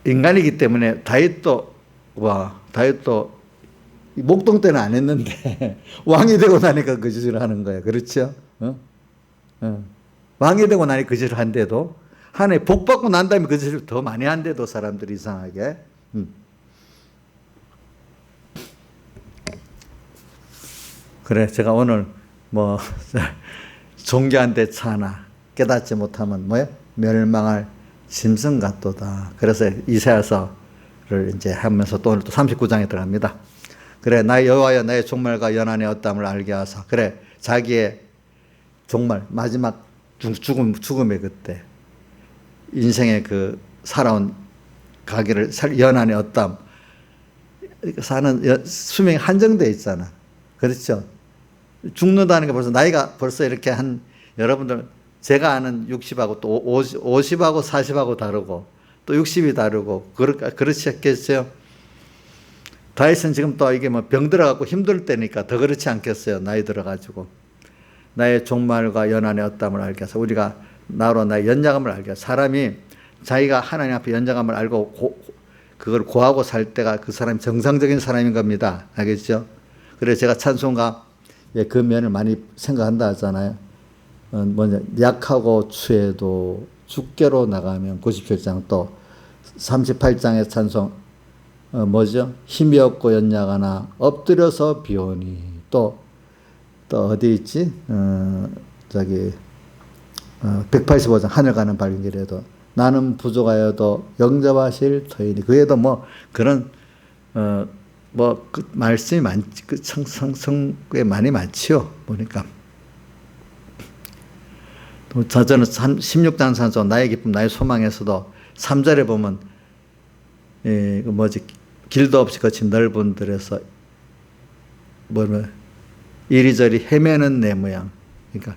인간이기 때문에 다윗도 목동 때는 안 했는데, 왕이 되고 나니까 그 짓을 하는 거야. 그렇죠? 왕이 되고 나니 그 짓을 한데도, 하나님 복 받고 난 다음에 그 짓을 더 많이 한데도 사람들이 이상하게. 그래, 제가 오늘 존귀한데 차나 깨닫지 못하면 멸망할 짐승 같도다. 그래서 이사야서를 이제 하면서 또 오늘 또 39장에 들어갑니다. 그래, 나의 여호와여 나의 종말과 연한의 어떠함을 알게 하사. 그래, 자기의 종말, 마지막 죽음의 그때 인생의 그 살아온 가기를 연한의 어떠함, 사는 수명이 한정되어 있잖아. 그렇죠? 죽는다는 게 나이가 벌써 이렇게 여러분들 제가 아는 60하고 또 50하고 40하고 다르고 또 60이 다르고 그렇지 않겠어요? 다윗은 지금 또 이게 병 들어갖고 힘들 때니까 더 그렇지 않겠어요? 나이 들어가지고. 나의 종말과 연한의 어떠함을 알게 해서 우리가 나로 나의 연약함을 알게 해서 사람이 자기가 하나님 앞에 연약함을 알고 그걸 고하고 살 때가 그 사람이 정상적인 사람인 겁니다. 알겠죠? 그래서 제가 찬송가 그 면을 많이 생각한다 하잖아요. 뭐냐, 약하고 추해도 죽게로 나가면 97장 또 38장의 찬송 뭐죠? 힘이 없고 연약하나 엎드려서 비오니 또 어디 있지? 저기 185장 하늘 가는 밝은 길에도 나는 부족하여도 영접하실 터이니 그에도 뭐 그런 뭐 그 말씀이 많지 그 성경에 많이 많지요 보니까. 또 저는 16장 산소 나의 기쁨 나의 소망에서도 3절에 보면 그 뭐지 길도 없이 거친 넓은 들에서 뭐냐 이리저리 헤매는 내 모양. 그러니까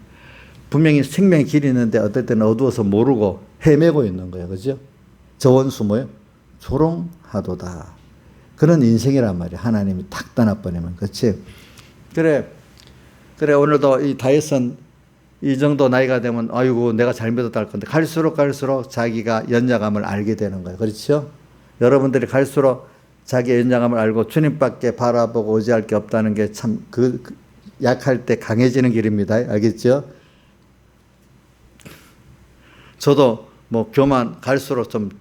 분명히 생명의 길이 있는데 어떨 때는 어두워서 모르고 헤매고 있는 거예요. 그죠? 저원수 뭐예요? 조롱하도다. 그런 인생이란 말이에요. 하나님이 탁 떠나버리면. 그렇지? 그래 오늘도 이 다윗은 이 정도 나이가 되면 아이고 내가 잘못했다 할 건데 갈수록 자기가 연약함을 알게 되는 거예요. 그렇죠? 여러분들이 갈수록 자기의 연약함을 알고 주님밖에 바라보고 의지할 게 없다는 게 참 약할 때 강해지는 길입니다. 알겠죠? 저도 뭐 교만 갈수록 좀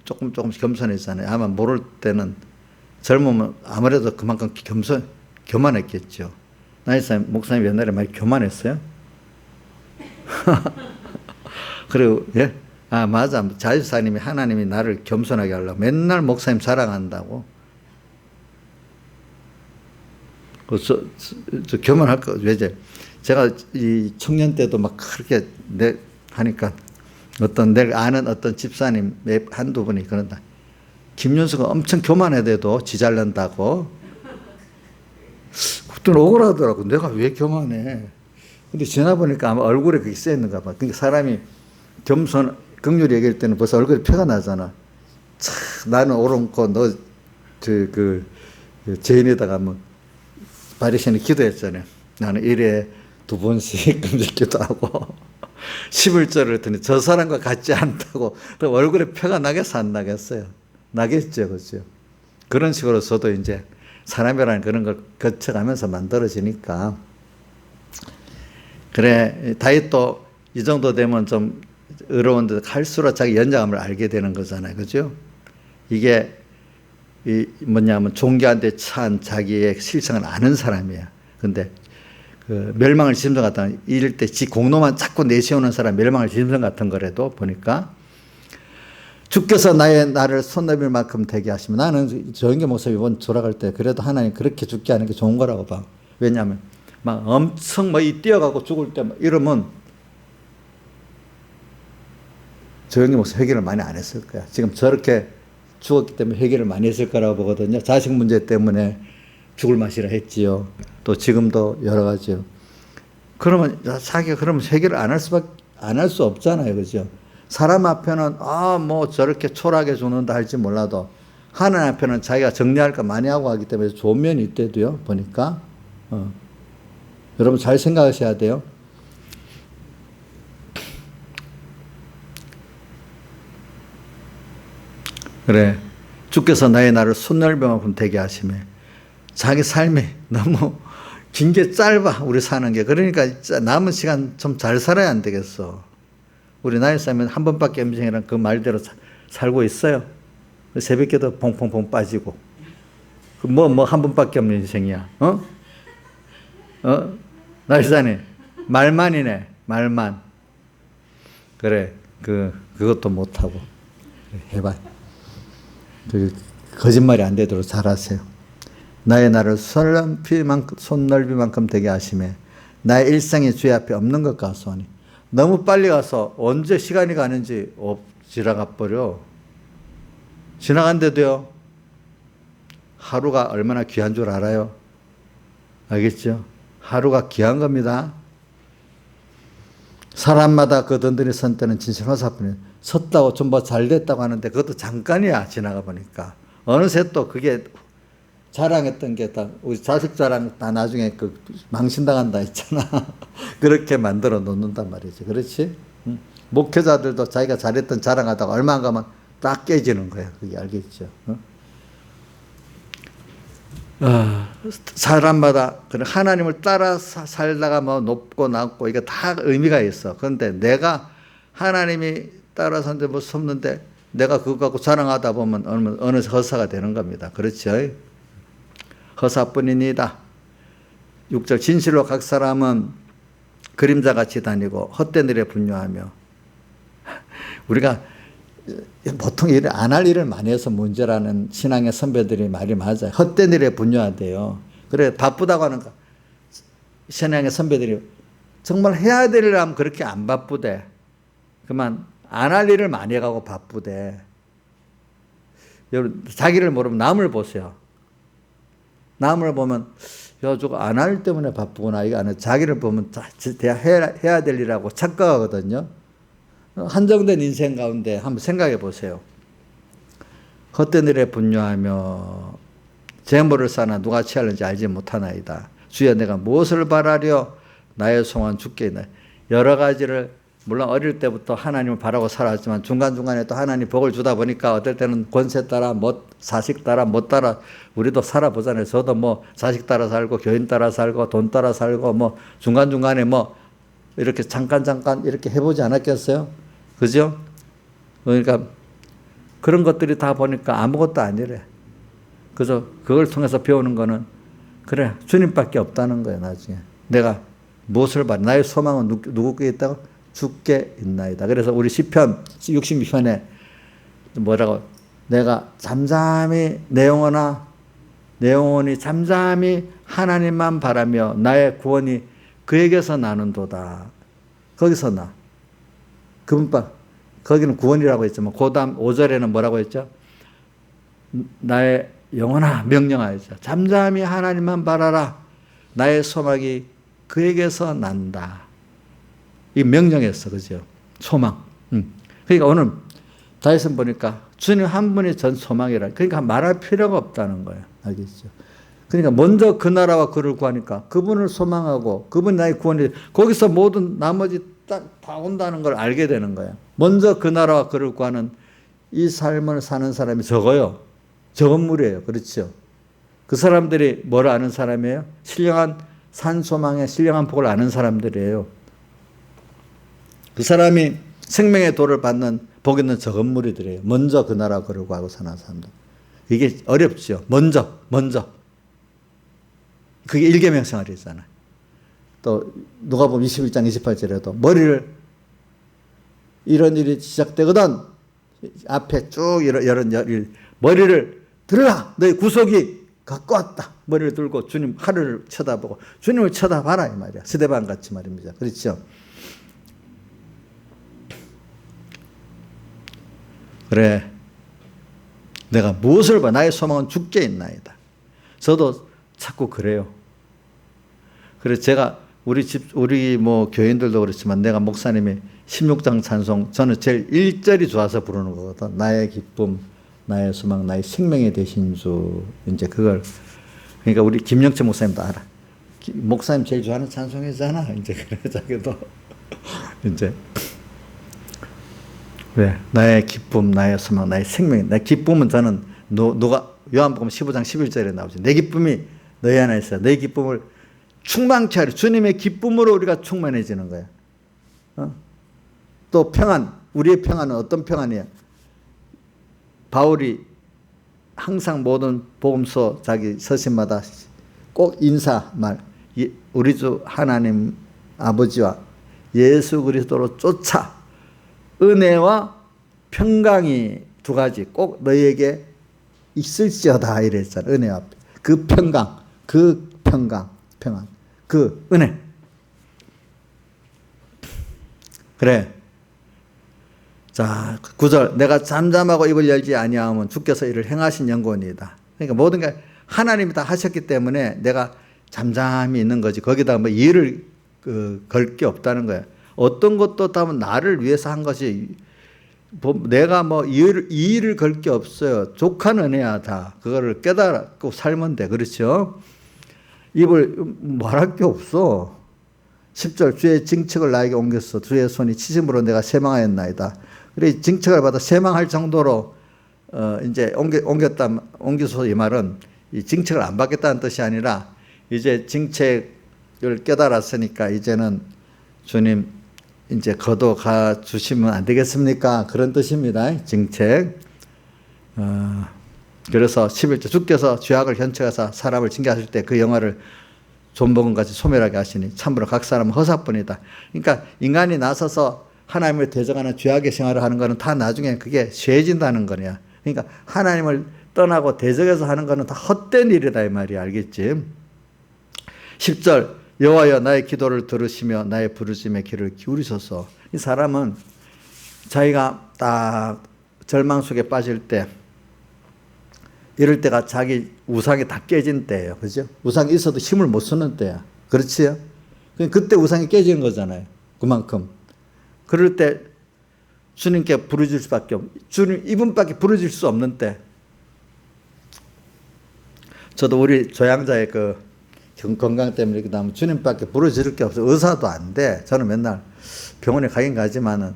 조금씩 겸손해지잖아요. 아마 모를 때는 젊으면 아무래도 그만큼 교만했겠죠. 나이사님 목사님 옛날에 많이 교만했어요? 그리고 예? 아 맞아. 자유사님이 하나님이 나를 겸손하게 하려고 맨날 목사님 자랑한다고. 저 교만할 거 왜제 제가 이 청년 때도 막 그렇게 하니까 내가 아는 어떤 집사님 한두 분이 그런다. 김윤수가 엄청 교만해도 지 잘난다고. 그때는 억울하더라고. 내가 왜 교만해? 근데 지나보니까 아마 얼굴에 그게 쓰였는가 봐. 그러니까 사람이 긍휼히 얘기할 때는 벌써 얼굴에 표가 나잖아. 참, 나는 옳은고 너 죄인에다가 뭐 바리새인이 기도했잖아요. 나는 일에 2번씩 금식 기도하고 11절을 했더니 저 사람과 같지 않다고 또 얼굴에 표가 나겠어 안 나겠어요? 나겠죠. 그렇죠? 그런 식으로 저도 이제 사람이라는 그런 걸 거쳐가면서 만들어지니까 그래 다윗도 이 정도 되면 좀 어려운데 갈수록 자기 연약함을 알게 되는 거잖아요. 그죠? 이게 뭐냐면 종교한테 처한 자기의 실성을 아는 사람이야. 근데 그 멸망을 짐승 같다. 이럴 때 지 공로만 자꾸 내세우는 사람 멸망을 짐승 같은 거라도 보니까 주께서 나를 손내밀 만큼 되게 하시면 나는 조영기 목사님 이번 돌아갈 때 그래도 하나님 그렇게 죽게 하는 게 좋은 거라고 봐. 왜냐하면 막 엄청 뛰어가고 죽을 때 이러면 조영기 목사 회개를 많이 안 했을 거야. 지금 저렇게 죽었기 때문에 회개를 많이 했을 거라고 보거든요. 자식 문제 때문에 죽을 맛이라 했지요. 또 지금도 여러 가지요. 그러면 자기가 그러면 회개를 안 할 수 없잖아요. 그죠? 사람 앞에는 뭐 저렇게 초라하게 죽는다 할지 몰라도 하나님 앞에는 자기가 정리할 거 많이 하고 하기 때문에 좋은 면이 있대도요. 보니까 여러분 잘 생각하셔야 돼요. 그래 주께서 나의 날을 손넓이만큼 되게 하시매 자기 삶이 너무 긴 게 짧아 우리 사는 게. 그러니까 남은 시간 좀 잘 살아야 안 되겠어. 우리 나이 살면 한 번밖에 없는 인생이란 그 말대로 살고 있어요. 새벽에도 퐁퐁퐁 빠지고 한 번밖에 없는 인생이야. 나이사님 말만이네. 말만. 그래 그것도 못하고 해봐. 거짓말이 안 되도록 잘하세요. 나의 날을 손넓이만큼 되게 하시매 나의 일상이 주의 앞에 없는 것 같소니. 너무 빨리 가서 언제 시간이 가는지 지나가 버려. 지나간데도요. 하루가 얼마나 귀한 줄 알아요? 알겠죠? 하루가 귀한 겁니다. 사람마다 그 든든히 선 때는 진실 화사뿐이에요. 섰다고 좀 잘 됐다고 하는데 그것도 잠깐이야. 지나가 보니까. 어느새 또 그게 자랑했던 게 다 우리 자식 자랑 다 나중에 망신당한다 했잖아. 그렇게 만들어 놓는단 말이지. 그렇지? 목회자들도 자기가 잘했던 자랑하다가 얼마 안 가면 딱 깨지는 거야. 그게 알겠죠? 사람마다 하나님을 따라 살다가 뭐 높고 낮고 이게 다 의미가 있어. 그런데 내가 하나님이 따라서 뭐 섭는데 내가 그거 갖고 자랑하다 보면 어느 허사가 되는 겁니다. 그렇죠? 허사뿐이니다. 6절 진실로 각 사람은 그림자같이 다니고 헛된 일에 분뇨하며. 우리가 보통 일을 안 할 일을 많이 해서 문제라는 신앙의 선배들이 말이 맞아요. 헛된 일에 분뇨하대요. 그래 바쁘다고 하는 거. 신앙의 선배들이 정말 해야 될 일 하면 그렇게 안 바쁘대. 그만 안 할 일을 많이 해가고 바쁘대. 여러분 자기를 모르면 남을 보세요. 남을 보면 야 저거 안 할 때문에 바쁘구나. 이거 안 해. 자기를 보면 해야 될 일하고 착각하거든요. 한정된 인생 가운데 한번 생각해 보세요. 헛된 일에 분뇨하며 재물을 쌓나 누가 취하는지 알지 못하나이다. 주여 내가 무엇을 바라려 나의 소망은 주께 있나이다. 여러 가지를 물론 어릴 때부터 하나님을 바라고 살았지만 중간중간에 또 하나님 복을 주다 보니까 어떨 때는 권세 따라 자식 따라 못 따라 우리도 살아보잖아요. 저도 뭐 자식 따라 살고 교인 따라 살고 돈 따라 살고 뭐 중간중간에 뭐 이렇게 잠깐 이렇게 해보지 않았겠어요? 그죠? 그러니까 그런 것들이 다 보니까 아무것도 아니래. 그래서 그걸 통해서 배우는 거는 그래 주님밖에 없다는 거예요. 나중에 내가 무엇을 바라 나의 소망은 누구께 있다고? 주께 있나이다. 그래서 우리 시편 62편에 뭐라고 내가 잠잠히 내 영혼이 잠잠히 하나님만 바라며 나의 구원이 그에게서 나는도다. 거기서 나. 그분밖 거기는 구원이라고 했지만 그 다음 5절에는 뭐라고 했죠? 나의 영혼아 명령하였죠. 잠잠히 하나님만 바라라. 나의 소망이 그에게서 난다. 이 명령했어. 그죠? 소망. 그러니까 오늘 다윗은 보니까 주님 한 분이 전 소망이라. 그러니까 말할 필요가 없다는 거예요. 알겠죠? 그러니까 먼저 그 나라와 그를 구하니까 그분을 소망하고 그분 나의 구원이 거기서 모든 나머지 다 온다는 걸 알게 되는 거예요. 먼저 그 나라와 그를 구하는 이 삶을 사는 사람이 적어요. 적은 무리예요. 그렇죠? 그 사람들이 뭘 아는 사람이에요? 신령한 산소망에 신령한 복을 아는 사람들이에요. 그 사람이 생명의 도를 받는 복 있는 적은 무리들이에요. 먼저 그 나라와 그를 구하고 사는 사람들. 이게 어렵죠. 먼저. 그게 일계명 생활이잖아요. 또 누가복음 21장 28절에도 머리를 이런 일이 시작되거든 앞에 쭉 이런 일 머리를 들어라 너희 구속이 갖고 왔다. 머리를 들고 주님 하늘을 쳐다보고 주님을 쳐다봐라 이 말이야. 스데반 같이 말입니다. 그렇죠? 그래 내가 무엇을 봐 나의 소망은 주께 있나이다. 저도 자꾸 그래요. 그래서 제가 우리 뭐 교인들도 그렇지만 내가 목사님이 16장 찬송 저는 제일 1절이 좋아서 부르는 거거든. 나의 기쁨, 나의 소망, 나의 생명이 되신 주. 이제 그걸 그러니까 우리 김영채 목사님도 알아. 목사님 제일 좋아하는 찬송이잖아. 이제 그래 자기도 이제 왜 나의 기쁨, 나의 소망, 나의 생명. 내 기쁨은 저는 누가 요한복음 15장 11절에 나오죠. 내 기쁨이 너희 안에 있어. 내 기쁨을 충만케 하리. 주님의 기쁨으로 우리가 충만해지는 거야. 또 평안. 우리의 평안은 어떤 평안이야? 바울이 항상 모든 복음서 자기 서신마다 꼭 인사말. 우리 주 하나님 아버지와 예수 그리스도로 쫓아 은혜와 평강이 두 가지 꼭 너희에게 있을지어다 이랬잖아. 은혜와 그 평강, 평안, 그 은혜. 그래. 자, 9절. 내가 잠잠하고 입을 열지 아니하면 주께서 이를 행하신 연고니이다. 그러니까 모든 게 하나님이 다 하셨기 때문에 내가 잠잠히 있는 거지. 거기다 뭐 일을 걸 게 없다는 거야. 어떤 것도 다 나를 위해서 한 것이 내가 뭐 이 일을 걸 게 없어요. 족한 은혜야 다. 그거를 깨달고 살면 돼. 그렇죠? 입을 말할 게 없어. 10절 주의 징책을 나에게 옮겼어. 주의 손이 치심으로 내가 세망하였나이다. 그래 징책을 받아 세망할 정도로 이제 옮겨서 이 말은 이 징책을 안 받겠다는 뜻이 아니라 이제 징책을 깨달았으니까 이제는 주님 이제 거둬가 주시면 안 되겠습니까? 그런 뜻입니다. 징책. 그래서 11절 주께서 죄악을 현책하사 사람을 징계하실 때 그 영화를 존버금같이 소멸하게 하시니 참으로 각 사람은 허사뿐이다. 그러니까 인간이 나서서 하나님을 대적하는 죄악의 생활을 하는 거는 다 나중에 그게 쇠해진다는 거냐. 그러니까 하나님을 떠나고 대적해서 하는 거는 다 헛된 일이다 이 말이야. 알겠지? 10절 여호와여 나의 기도를 들으시며 나의 부르심에 귀를 기울이소서. 이 사람은 자기가 딱 절망 속에 빠질 때 이럴 때가 자기 우상이 다 깨진 때예요. 그죠? 우상이 있어도 힘을 못 쓰는 때야. 그렇지요? 그때 우상이 깨지는 거잖아요. 그만큼. 그럴 때 주님께 부르질 수밖에 주님 이분밖에 부르질 수 없는 때. 저도 우리 조양자의 그 건강 때문에 이렇게 나면 주님밖에 부르질 게 없어. 의사도 안 돼. 저는 맨날 병원에 가긴 가지만은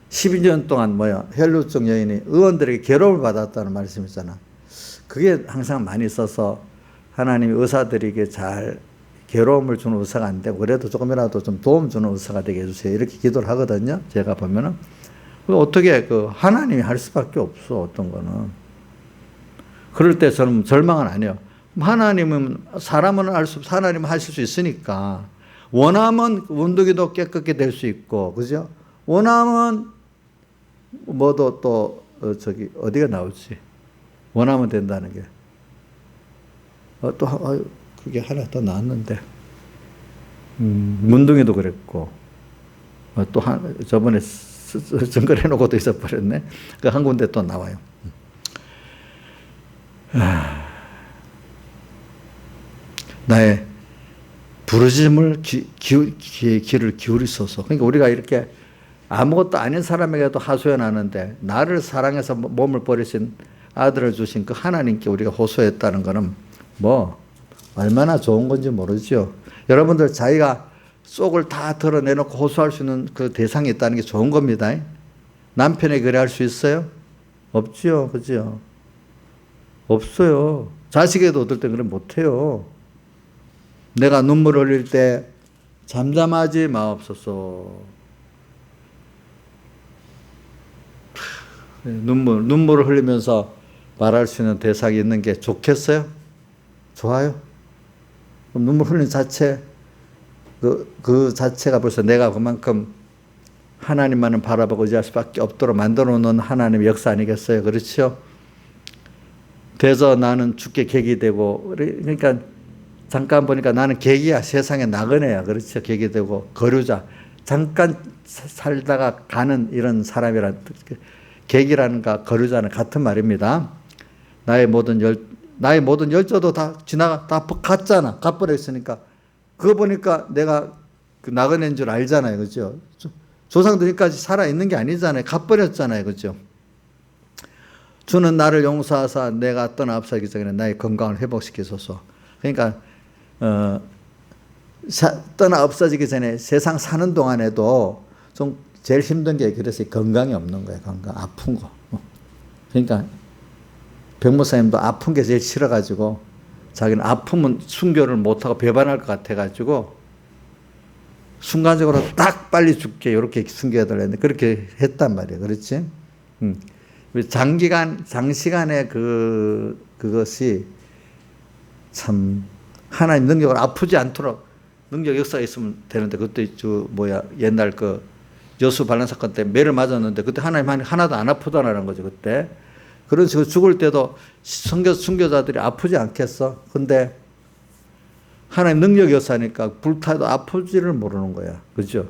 12년 동안 혈루증 여인이 의원들에게 괴로움을 받았다는 말씀이 있잖아. 그게 항상 많이 있어서 하나님이 의사들에게 잘 괴로움을 주는 의사가 안 되고 그래도 조금이라도 좀 도움 주는 의사가 되게 해주세요. 이렇게 기도를 하거든요. 제가 보면은. 어떻게 하나님이 할 수밖에 없어. 어떤 거는. 그럴 때 저는 절망은 안 해요. 하나님은 하나님은 하실 수 있으니까 원하면 원두기도 깨끗게 될 수 있고 그죠? 원하면 또 어디가 나올지 원하면 된다는 게 그게 하나 더 나왔는데 문둥이도 그랬고 또 저번에 증거해 놓고도 있어버렸네. 그 한 군데 또 나와요. 나의 부르짖음을 귀를 기울이소서. 그러니까 우리가 이렇게 아무것도 아닌 사람에게도 하소연하는데 나를 사랑해서 몸을 버리신 아들을 주신 그 하나님께 우리가 호소했다는 것은 얼마나 좋은 건지 모르죠. 여러분들 자기가 속을 다 드러내놓고 호소할 수 있는 그 대상이 있다는 게 좋은 겁니다. 남편에게 그래 할 수 있어요? 없죠. 그죠? 없어요. 자식에도 어떨 때 그래 못해요. 내가 눈물을 흘릴 때 잠잠하지 마옵소서. 눈물을 흘리면서 말할 수 있는 대상이 있는 게 좋겠어요? 좋아요? 그럼 눈물 흘리는 자체, 그 자체가 벌써 내가 그만큼 하나님만을 바라보고 의지할 수밖에 없도록 만들어 놓은 하나님의 역사 아니겠어요? 그렇죠? 그래서 나는 죽게 객이 되고, 그러니까 잠깐 보니까 나는 객이야. 세상에 나그네야. 그렇죠? 객이 되고, 거류자. 잠깐 살다가 가는 이런 사람이란, 객이라는가 거류자는 같은 말입니다. 나의 모든 열조도 다 갔잖아. 가버렸으니까. 그거 보니까 내가 나그네인 줄 알잖아요. 그죠? 조상들이까지 살아있는 게 아니잖아요. 가버렸잖아요. 그죠? 주는 나를 용서하사 내가 떠나 앞서기 전에 나의 건강을 회복시키소서. 그러니까 떠나 없어지기 전에 세상 사는 동안에도 좀 제일 힘든 게 그래서 건강이 없는 거예요. 건강 아픈 거. 그러니까 백목사님도 아픈 게 제일 싫어가지고 자기는 아프면 순교를 못하고 배반할 것 같아가지고 순간적으로 딱 빨리 죽게 이렇게 순교해달라 했는데 그렇게 했단 말이에요. 그렇지? 장시간의 그것이 참 하나님 능력을 아프지 않도록 능력 역사가 있으면 되는데 그때 옛날 여수 반란 사건 때 매를 맞았는데 그때 하나님 하나도 안 아프다라는 거죠. 그때 그런 식으로 죽을 때도 순교자들이 아프지 않겠어? 근데 하나님 능력 역사니까 불타도 아프지를 모르는 거야. 그죠?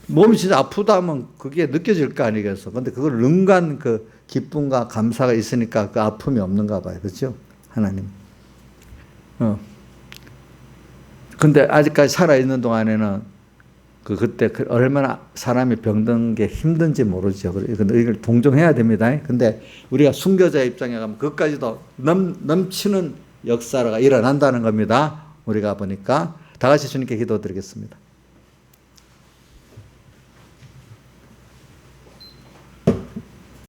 몸이 진짜 아프다 하면 그게 느껴질 거 아니겠어? 근데 그걸 능간 그 기쁨과 감사가 있으니까 그 아픔이 없는가 봐요. 그죠? 하나님. 근데 아직까지 살아있는 동안에는 그때 얼마나 사람이 병든 게 힘든지 모르죠. 근데 이걸 동정해야 됩니다. 근데 우리가 순교자 입장에 가면 그것까지도 넘치는 역사가 일어난다는 겁니다. 우리가 보니까 다 같이 주님께 기도드리겠습니다.